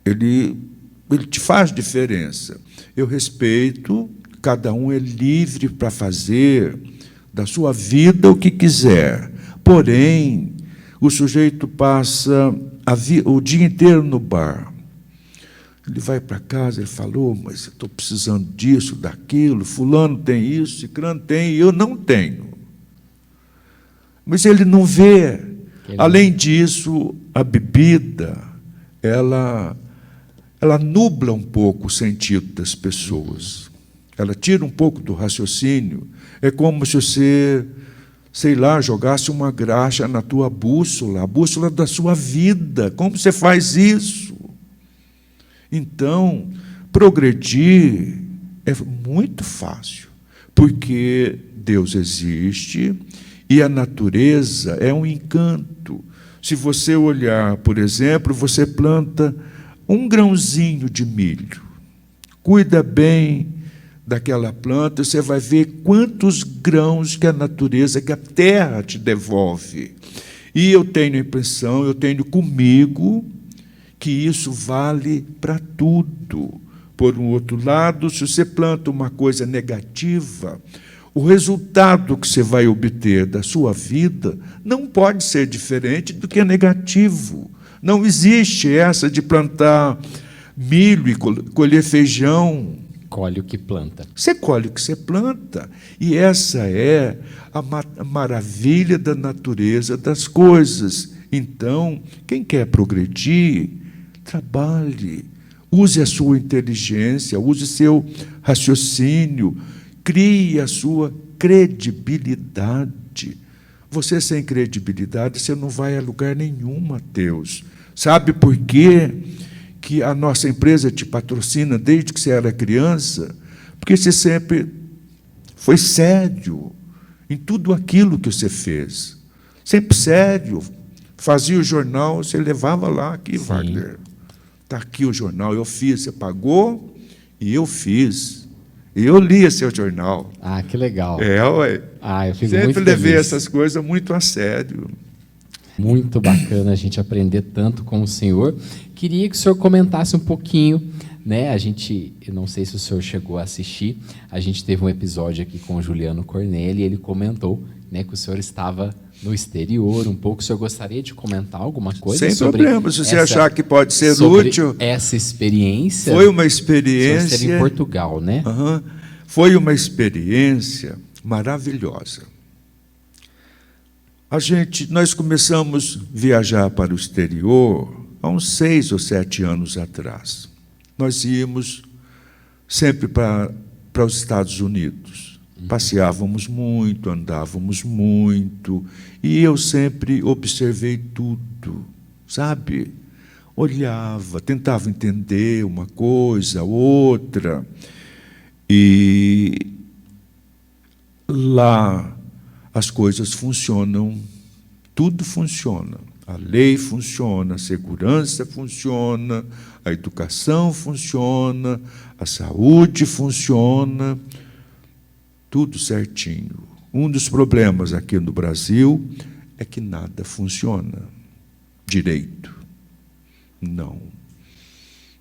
ele te faz diferença. Eu respeito, cada um é livre para fazer da sua vida o que quiser. Porém, o sujeito passa o dia inteiro no bar. Ele vai para casa, ele falou, mas eu estou precisando disso, daquilo, fulano tem isso, ciclano tem, e eu não tenho. Mas ele não vê. Além disso, a bebida, ela nubla um pouco o sentido das pessoas. Ela tira um pouco do raciocínio. É como se você, sei lá, jogasse uma graxa na tua bússola, a bússola da sua vida. Como você faz isso? Então, progredir é muito fácil, porque Deus existe e a natureza é um encanto. Se você olhar, por exemplo, você planta um grãozinho de milho, cuida bem daquela planta, você vai ver quantos grãos que a natureza, que a terra te devolve. E eu tenho a impressão, eu tenho comigo, que isso vale para tudo. Por um outro lado, se você planta uma coisa negativa, o resultado que você vai obter da sua vida não pode ser diferente do que é negativo. Não existe essa de plantar milho e colher feijão. Colhe o que planta. Você colhe o que você planta. E essa é a maravilha da natureza das coisas. Então, quem quer progredir, trabalhe, use a sua inteligência, use seu raciocínio, crie a sua credibilidade. Você sem credibilidade, você não vai a lugar nenhum, Mateus. Sabe por quê que a nossa empresa te patrocina desde que você era criança? Porque você sempre foi sério em tudo aquilo que você fez. Sempre sério. Fazia o jornal, você levava lá, aqui, Wagner. está aqui o jornal, eu fiz, você pagou e eu fiz. E eu li seu jornal. Ah, que legal. Ué. Ah, eu fico Sempre muito levei feliz. essas coisas muito a sério. Muito bacana a gente aprender tanto com o senhor. Queria que o senhor comentasse um pouquinho, né? Eu não sei se o senhor chegou a assistir, a gente teve um episódio aqui com o Juliano Corneli, e ele comentou, né, que o senhor estava no exterior um pouco. O senhor gostaria de comentar alguma coisa Sem sobre problema, se você achar que pode ser sobre útil. essa experiência? Foi uma O senhor experiência. esteve em Portugal, né? Foi uma experiência maravilhosa. Nós começamos a viajar para o exterior há uns 6 ou 7 anos atrás. Nós íamos sempre para os Estados Unidos. Passeávamos muito, andávamos muito, e eu sempre observei tudo, sabe? Olhava, tentava entender uma coisa, outra. E lá as coisas funcionam, tudo funciona. A lei funciona, a segurança funciona, a educação funciona, a saúde funciona, tudo certinho. Um dos problemas aqui no Brasil é que nada funciona direito. Não.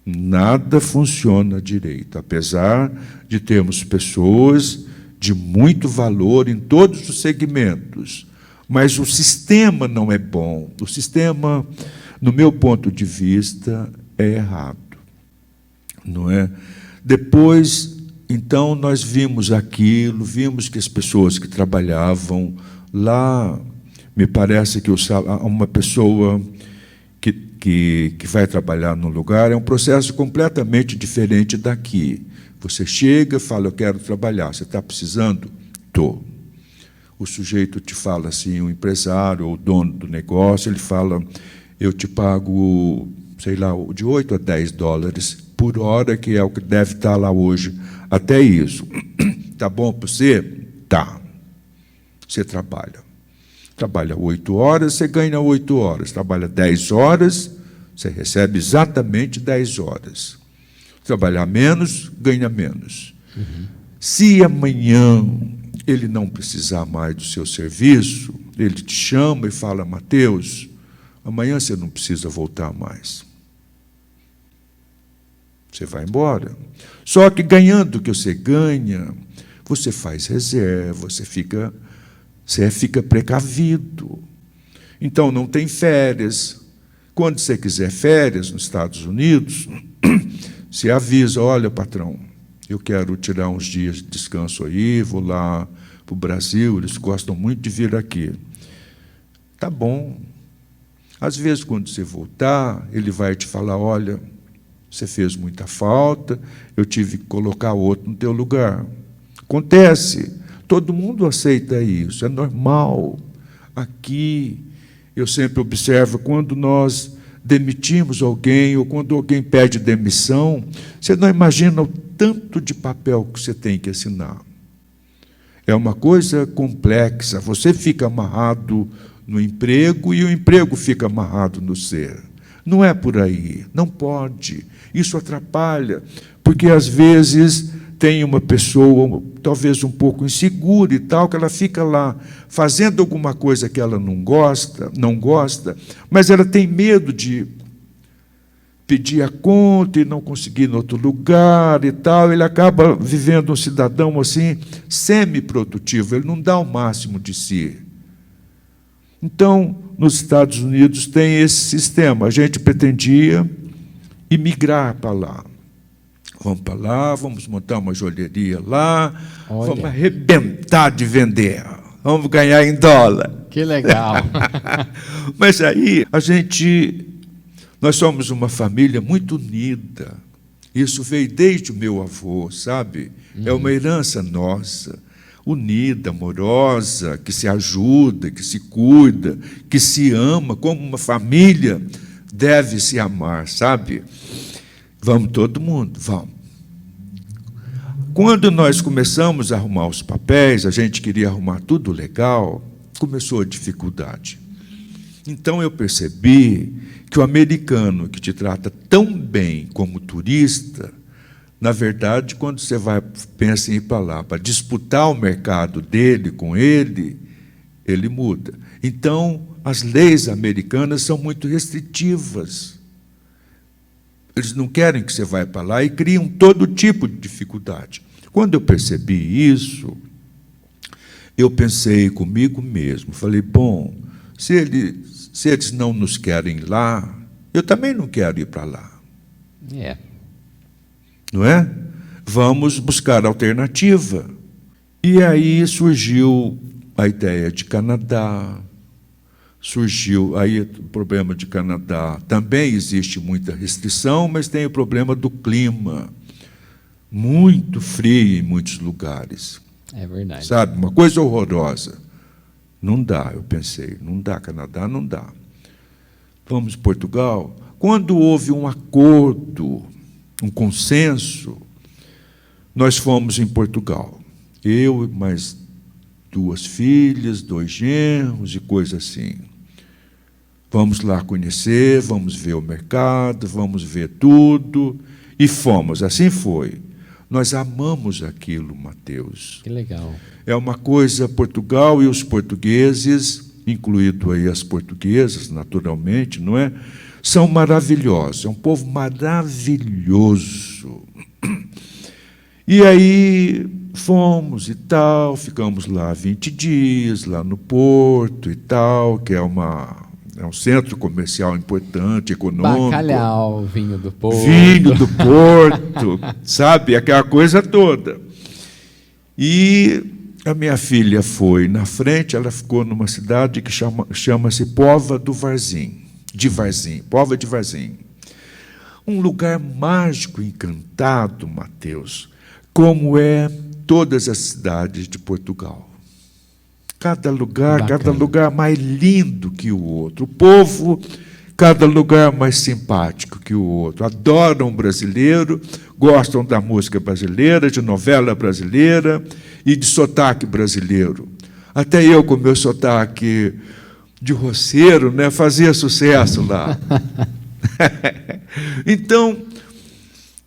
Nada funciona direito, apesar de termos pessoas de muito valor em todos os segmentos. Mas o sistema não é bom. O sistema, no meu ponto de vista, é errado. Não é? Depois, então, nós vimos aquilo, vimos que as pessoas que trabalhavam lá, me parece que uma pessoa que vai trabalhar num lugar é um processo completamente diferente daqui. Você chega e fala, eu quero trabalhar. Você está precisando? Estou. O sujeito te fala assim, o empresário ou o dono do negócio, ele fala, eu te pago, sei lá, de 8 a 10 dólares por hora, que é o que deve estar lá hoje. Até isso. Tá bom para você? Tá. Você trabalha. Trabalha 8 horas, você ganha 8 horas. Trabalha 10 horas, você recebe exatamente 10 horas. Trabalhar menos, ganha menos. Se amanhã ele não precisar mais do seu serviço, ele te chama e fala, Mateus, amanhã você não precisa voltar mais. Você vai embora. Só que ganhando o que você ganha, você faz reserva, você fica precavido. Então, não tem férias. Quando você quiser férias nos Estados Unidos, você avisa, olha, patrão, eu quero tirar uns dias de descanso aí, vou lá para o Brasil, eles gostam muito de vir aqui. Tá bom. Às vezes, quando você voltar, ele vai te falar, olha, você fez muita falta, eu tive que colocar outro no teu lugar. Acontece, todo mundo aceita isso, é normal. Aqui, eu sempre observo, quando nós demitimos alguém, ou quando alguém pede demissão, você não imagina o tanto de papel que você tem que assinar. É uma coisa complexa. Você fica amarrado no emprego e o emprego fica amarrado no ser. Não é por aí, não pode. Isso atrapalha, porque às vezes tem uma pessoa, talvez um pouco insegura e tal, que ela fica lá fazendo alguma coisa que ela não gosta, mas ela tem medo de pedir a conta e não conseguir em outro lugar e tal. Ele acaba vivendo um cidadão assim, semi-produtivo, ele não dá o máximo de si. Então, nos Estados Unidos tem esse sistema. A gente pretendia imigrar para lá. Vamos para lá, vamos montar uma joalheria lá, vamos arrebentar de vender, vamos ganhar em dólar. Que legal. Mas aí, nós somos uma família muito unida. Isso veio desde o meu avô, sabe? É uma herança nossa, unida, amorosa, que se ajuda, que se cuida, que se ama, como uma família deve se amar, sabe? Vamos todo mundo, vamos. Quando nós começamos a arrumar os papéis, a gente queria arrumar tudo legal, começou a dificuldade. Então eu percebi que o americano que te trata tão bem como turista, na verdade, quando você pensa em ir para lá para disputar o mercado dele com ele, ele muda. Então, as leis americanas são muito restritivas. Eles não querem que você vá para lá e criam todo tipo de dificuldade. Quando eu percebi isso, eu pensei comigo mesmo, falei, bom, se eles não nos querem lá, eu também não quero ir para lá. Não é? Vamos buscar alternativa. E aí surgiu a ideia de Canadá, surgiu aí o problema de Canadá. Também existe muita restrição, mas tem o problema do clima, muito frio em muitos lugares. É verdade. Sabe, uma coisa horrorosa. Não dá, eu pensei, não dá, Canadá não dá. Vamos Portugal? Quando houve um acordo, um consenso, nós fomos em Portugal. Eu e mais 2 filhas, 2 genros e coisa assim. Vamos lá conhecer, vamos ver o mercado, vamos ver tudo. E fomos, assim foi. Nós amamos aquilo, Mateus. Que legal. É uma coisa, Portugal e os portugueses, incluído aí as portuguesas, naturalmente, não é? São maravilhosos, é um povo maravilhoso. E aí fomos e tal, ficamos lá 20 dias, lá no Porto e tal, que é um centro comercial importante, econômico. Bacalhau, vinho do Porto. Vinho do Porto, sabe? Aquela coisa toda. E a minha filha foi na frente, ela ficou numa cidade que chama-se Póvoa de Varzim. Póvoa de Varzim. Um lugar mágico, encantado, Mateus, como é todas as cidades de Portugal. Cada lugar mais lindo que o outro. O povo, cada lugar mais simpático que o outro. Adoram o brasileiro, gostam da música brasileira, de novela brasileira e de sotaque brasileiro. Até eu, com meu sotaque de roceiro, né, fazia sucesso lá. Então,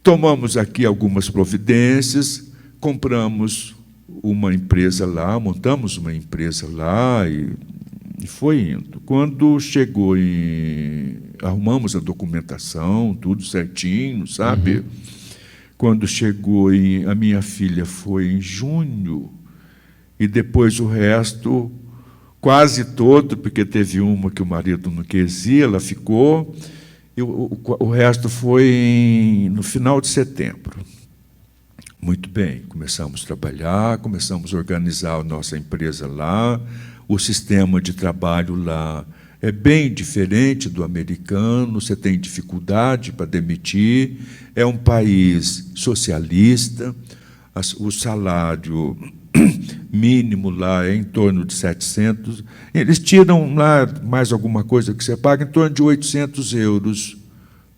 tomamos aqui algumas providências, compramos uma empresa lá, montamos uma empresa lá e foi indo. Quando chegou arrumamos a documentação, tudo certinho, sabe? Quando chegou a minha filha foi em junho, e depois o resto, quase todo, porque teve uma que o marido não quis ir, ela ficou, e o resto foi no final de setembro. Muito bem, começamos a trabalhar, começamos a organizar a nossa empresa lá, o sistema de trabalho lá é bem diferente do americano, você tem dificuldade para demitir, é um país socialista, o salário mínimo lá é em torno de 700, eles tiram lá mais alguma coisa que você paga, em torno de 800 euros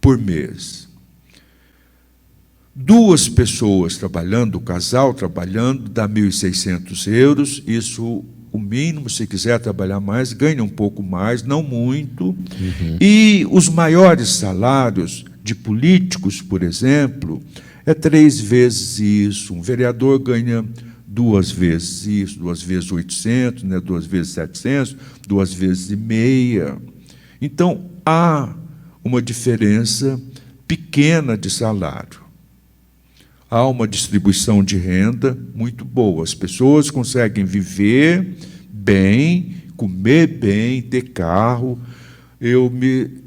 por mês. 2 pessoas trabalhando, o casal trabalhando, dá 1.600 euros, isso o mínimo, se quiser trabalhar mais, ganha um pouco mais, não muito. E os maiores salários de políticos, por exemplo, é 3 vezes isso. Um vereador ganha 2 vezes isso, 2 vezes 800, né, 2 vezes 700, 2 vezes e meia. Então, há uma diferença pequena de salário. Há uma distribuição de renda muito boa. As pessoas conseguem viver bem, comer bem, ter carro. Eu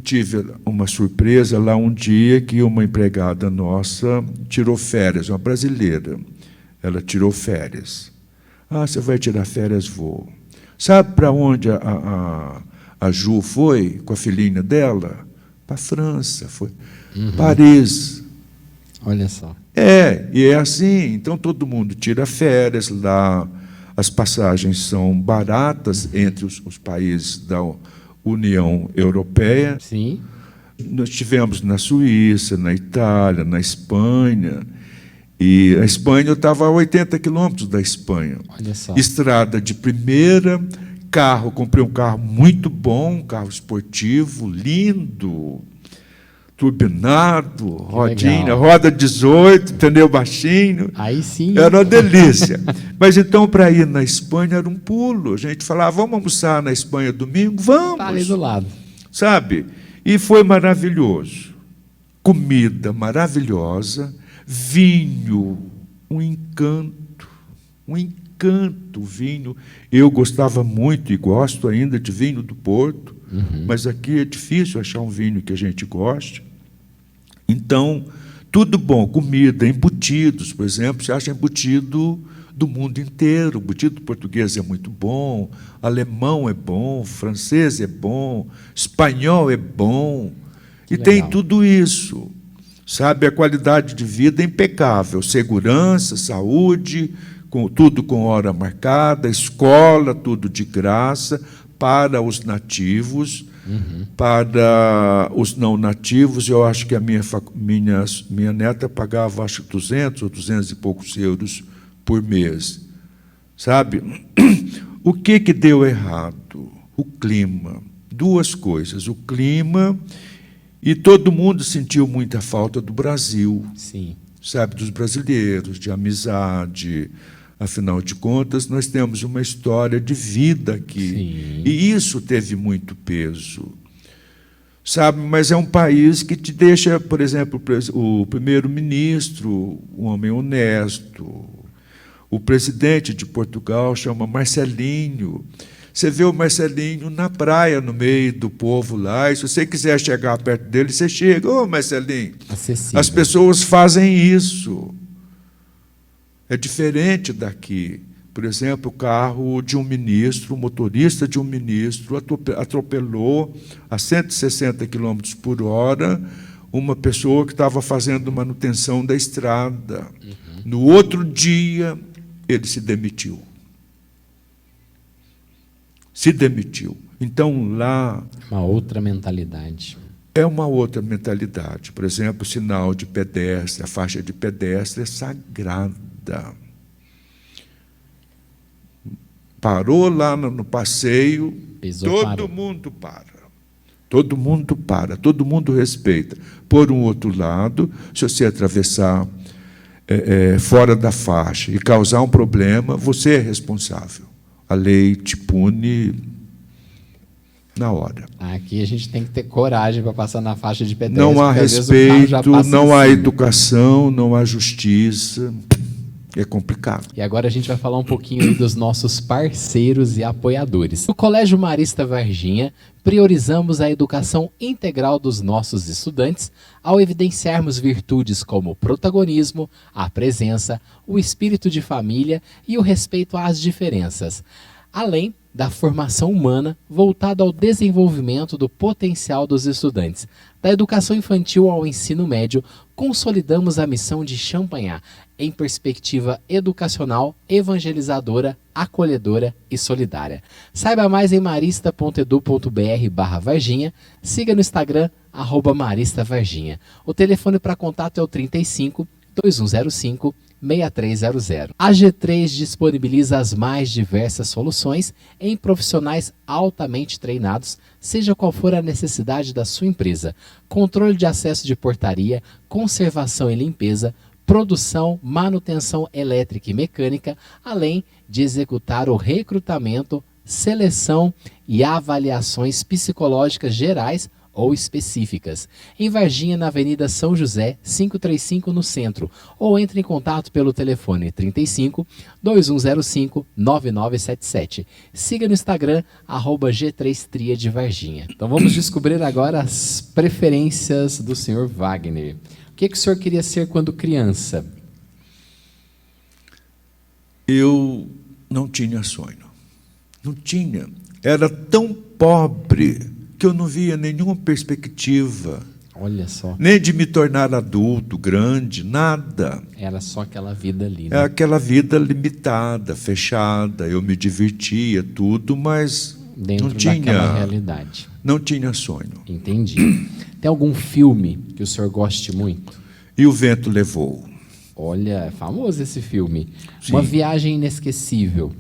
tive uma surpresa lá um dia que uma empregada nossa tirou férias, uma brasileira. Ela tirou férias. Ah, você vai tirar férias? Vou. Sabe para onde a Ju foi com a filhinha dela? Para a França. Foi. Paris. Olha só. E é assim, então todo mundo tira férias lá, as passagens são baratas entre os países da União Europeia. Sim. Nós tivemos na Suíça, na Itália, na Espanha, e a Espanha eu estava a 80 quilômetros da Espanha. Olha só. Estrada de primeira, carro, comprei um carro muito bom, um carro esportivo, lindo, turbinado, rodinha, legal. roda 18, pneu baixinho. Aí sim. Era uma delícia. Mas então, para ir na Espanha, era um pulo. A gente falava, vamos almoçar na Espanha domingo? Vamos! Tá ali do lado. Sabe? E foi maravilhoso. Comida maravilhosa, vinho, um encanto, o vinho. Eu gostava muito e gosto ainda de vinho do Porto, mas aqui é difícil achar um vinho que a gente goste. Então, tudo bom, comida, embutidos, por exemplo, você acha embutido do mundo inteiro. O embutido português é muito bom, alemão é bom, francês é bom, espanhol é bom. E legal. tem tudo isso, sabe? A qualidade de vida é impecável, segurança, saúde, tudo com hora marcada, escola, tudo de graça para os nativos. Para os não nativos, eu acho que a minha neta pagava, acho, 200 ou 200 e poucos euros por mês. Sabe? O que deu errado? O clima. Duas coisas. O clima, e todo mundo sentiu muita falta do Brasil. Sim. Sabe? Dos brasileiros, de amizade. Afinal de contas, nós temos uma história de vida aqui. Sim. E isso teve muito peso. Sabe? Mas é um país que te deixa, por exemplo, o primeiro-ministro, um homem honesto. O presidente de Portugal chama Marcelinho. Você vê o Marcelinho na praia, no meio do povo lá, e se você quiser chegar perto dele, você chega. Ô, Marcelinho, acessível. As pessoas fazem isso. É diferente daqui. Por exemplo, o carro de um ministro, o motorista de um ministro, atropelou a 160 km por hora uma pessoa que estava fazendo manutenção da estrada. No outro dia, ele se demitiu. Se demitiu. Então, lá... Uma outra mentalidade. É uma outra mentalidade. Por exemplo, o sinal de pedestre, a faixa de pedestre é sagrada. Parou lá no passeio, todo mundo para. Todo mundo para, todo mundo respeita. Por um outro lado, se você atravessar fora da faixa e causar um problema, você é responsável. A lei te pune na hora. Aqui a gente tem que ter coragem para passar na faixa de pedestre. Não há respeito, não há educação, não há justiça. É complicado. E agora a gente vai falar um pouquinho aí dos nossos parceiros e apoiadores. No Colégio Marista Varginha, priorizamos a educação integral dos nossos estudantes ao evidenciarmos virtudes como o protagonismo, a presença, o espírito de família e o respeito às diferenças, além da formação humana voltada ao desenvolvimento do potencial dos estudantes. Da educação infantil ao ensino médio, consolidamos a missão de Champagnat em perspectiva educacional, evangelizadora, acolhedora e solidária. Saiba mais em marista.edu.br/Varginha, siga no Instagram, @maristavarginha. O telefone para contato é o 35 2105 6300. A G3 disponibiliza as mais diversas soluções em profissionais altamente treinados, seja qual for a necessidade da sua empresa. Controle de acesso de portaria, conservação e limpeza, produção, manutenção elétrica e mecânica, além de executar o recrutamento, seleção e avaliações psicológicas gerais ou específicas. Em Varginha, na Avenida São José, 535 no centro, ou entre em contato pelo telefone 35 2105 9977. Siga no Instagram, @G3Tria de Varginha. Então vamos descobrir agora as preferências do senhor Wagner. O que o senhor queria ser quando criança? Eu não tinha sonho. Não tinha. Era tão pobre que eu não via nenhuma perspectiva. Olha só. Nem de me tornar adulto, grande, nada. Era só aquela vida ali, né? É aquela vida limitada, fechada. Eu me divertia, tudo, mas dentro não tinha daquela realidade. Não tinha sonho. Entendi. Tem algum filme que o senhor goste muito? E o Vento Levou. Olha, é famoso esse filme. Sim. Uma Viagem Inesquecível.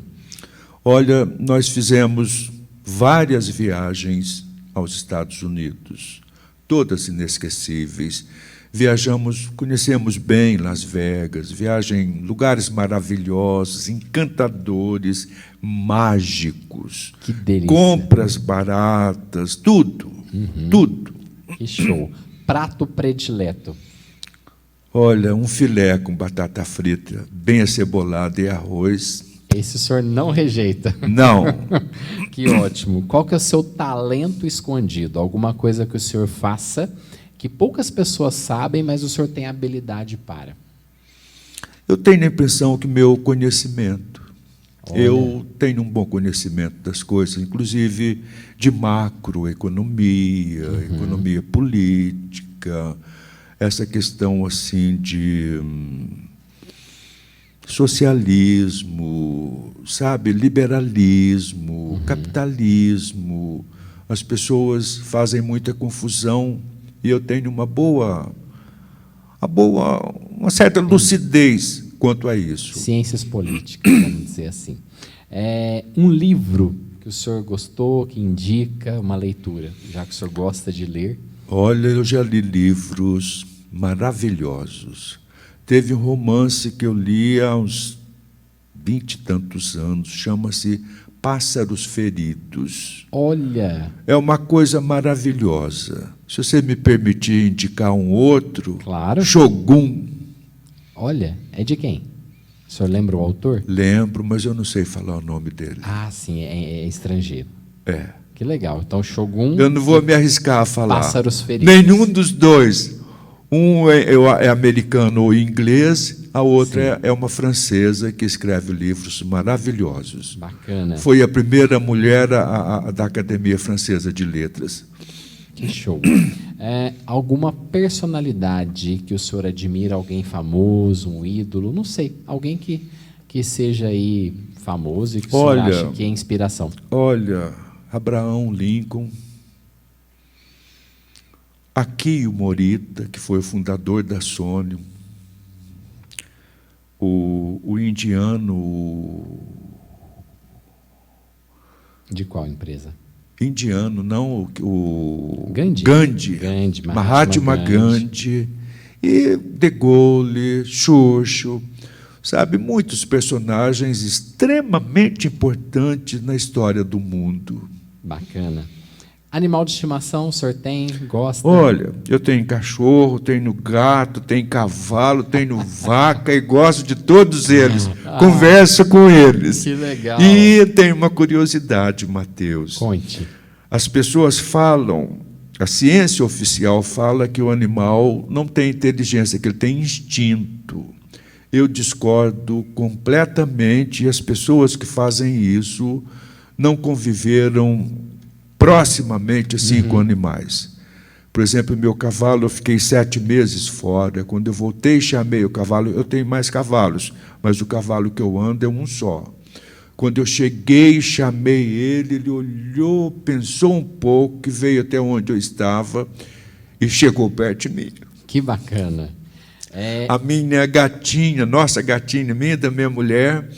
Olha, nós fizemos várias viagens aos Estados Unidos, todas inesquecíveis. Viajamos, conhecemos bem Las Vegas, viagem, lugares maravilhosos, encantadores, mágicos, Que delícia. compras baratas, tudo, tudo. Que show. Prato predileto. Olha, um filé com batata frita, bem acebolado e arroz. Esse o senhor não rejeita. Não, Que ótimo. Qual que é o seu talento escondido? Alguma coisa que o senhor faça que poucas pessoas sabem, mas o senhor tem habilidade para? eu tenho a impressão que meu conhecimento, Olha. eu tenho um bom conhecimento das coisas, inclusive de macroeconomia, economia política, essa questão assim de socialismo, sabe, liberalismo, capitalismo. As pessoas fazem muita confusão e eu tenho uma certa lucidez quanto a isso. Ciências políticas, vamos dizer assim. Um livro que o senhor gostou, que indica uma leitura, já que o senhor gosta de ler. Olha, eu já li livros maravilhosos. Teve um romance que eu li há uns 20 e tantos anos, chama-se Pássaros Feridos. Olha, É uma coisa maravilhosa. Se você me permitir indicar um outro, Claro. Shogun, olha, é de quem? O senhor lembra o autor? lembro, mas eu não sei falar o nome dele. Ah, sim, é estrangeiro. É. Que legal. Então, Shogun, Eu não vou me arriscar a falar. Pássaros Feridos. Nenhum dos dois. Um é americano ou inglês, a outra é uma francesa que escreve livros maravilhosos. Bacana. Foi a primeira mulher da Academia Francesa de Letras. Que show. Alguma personalidade que o senhor admira, alguém famoso, um ídolo, não sei, alguém que seja aí famoso e que o senhor Olha, acha que é inspiração. Olha, Abraham Lincoln, Akio Morita, que foi o fundador da Sony, o indiano, De qual empresa? não o Gandhi. Gandhi, Gandhi, Mahatma Gandhi, e De Gaulle, Churchill, sabe, muitos personagens extremamente importantes na história do mundo. Bacana. Animal de estimação, o senhor tem? Gosta? Olha, eu tenho cachorro, tenho gato, tenho cavalo, tenho vaca e gosto de todos eles. Converso com eles. Que legal. E tenho uma curiosidade, Mateus. Conte. As pessoas falam, a ciência oficial fala que o animal não tem inteligência, que ele tem instinto. Eu discordo completamente, e as pessoas que fazem isso não conviveram proximamente assim com animais. Por exemplo, meu cavalo, eu fiquei 7 meses fora. Quando eu voltei, chamei o cavalo. Eu tenho mais cavalos, mas o cavalo que eu ando é um só. Quando eu cheguei, chamei ele, ele olhou, pensou um pouco, veio até onde eu estava e chegou perto de mim. Que bacana. A minha gatinha, nossa gatinha, minha e da minha mulher,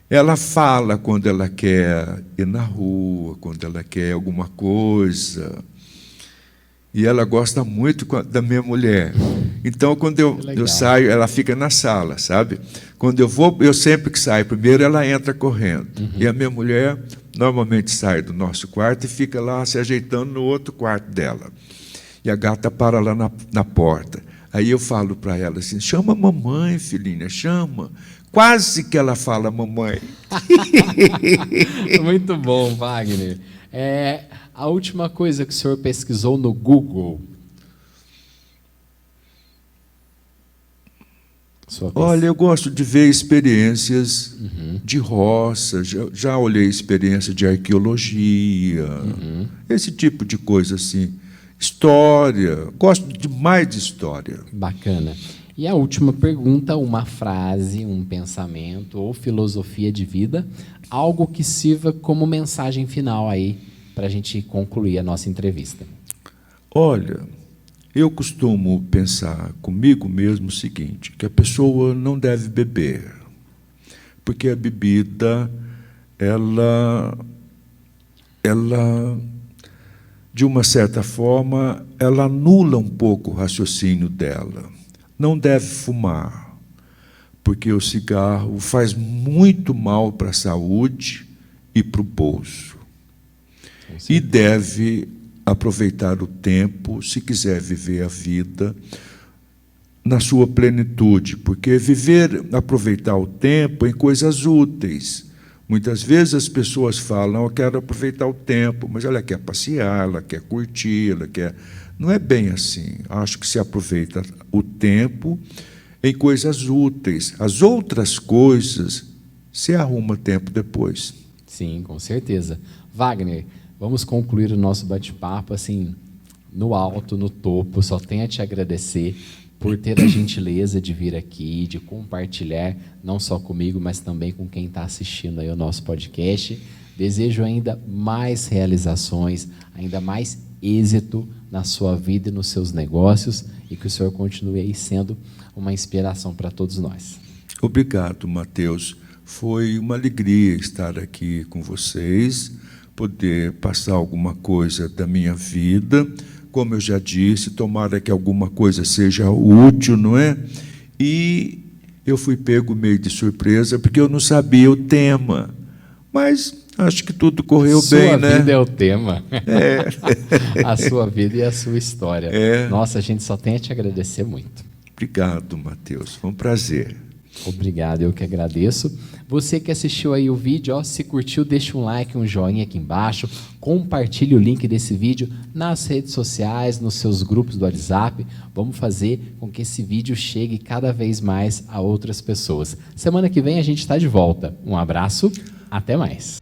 ela fala quando ela quer ir na rua, quando ela quer alguma coisa. E ela gosta muito da minha mulher. Então, quando eu saio, ela fica na sala, sabe? Quando eu vou, eu sempre que saio primeiro, ela entra correndo. E a minha mulher normalmente sai do nosso quarto e fica lá se ajeitando no outro quarto dela. E a gata para lá na porta. Aí eu falo para ela assim, chama a mamãe, filhinha, chama. Quase que ela fala mamãe. Muito bom, Wagner. A última coisa que o senhor pesquisou no Google. Olha, eu gosto de ver experiências de roça, já olhei experiência de arqueologia, esse tipo de coisa assim. História, gosto demais de história. Bacana. E a última pergunta, uma frase, um pensamento ou filosofia de vida, algo que sirva como mensagem final aí para a gente concluir a nossa entrevista. Olha, eu costumo pensar comigo mesmo o seguinte, que a pessoa não deve beber, porque a bebida ela, de uma certa forma, ela anula um pouco o raciocínio dela. Não deve fumar, porque o cigarro faz muito mal para a saúde e para o bolso. E deve aproveitar o tempo, se quiser viver a vida na sua plenitude, porque aproveitar o tempo em coisas úteis. Muitas vezes as pessoas falam, eu quero aproveitar o tempo, mas ela quer passear, ela quer curtir, ela quer... Não é bem assim. Acho que se aproveita o tempo em coisas úteis. As outras coisas, se arruma tempo depois. Sim, com certeza. Wagner, vamos concluir o nosso bate-papo assim, no alto, no topo. Só tenho a te agradecer por ter a gentileza de vir aqui, de compartilhar, não só comigo, mas também com quem está assistindo aí o nosso podcast. Desejo ainda mais realizações, ainda mais êxito na sua vida e nos seus negócios, e que o Senhor continue aí sendo uma inspiração para todos nós. Obrigado, Mateus. Foi uma alegria estar aqui com vocês, poder passar alguma coisa da minha vida. Como eu já disse, tomara que alguma coisa seja útil, não é? E eu fui pego meio de surpresa, porque eu não sabia o tema. Mas acho que tudo correu bem, né? Sua vida é o tema. A sua vida e a sua história. Nossa, a gente só tem a te agradecer muito. Obrigado, Mateus. Foi um prazer. Obrigado, eu que agradeço. Você que assistiu aí o vídeo, se curtiu, deixa um like, um joinha aqui embaixo, compartilhe o link desse vídeo nas redes sociais, nos seus grupos do WhatsApp. Vamos fazer com que esse vídeo chegue cada vez mais a outras pessoas. Semana que vem a gente está de volta. Um abraço, até mais.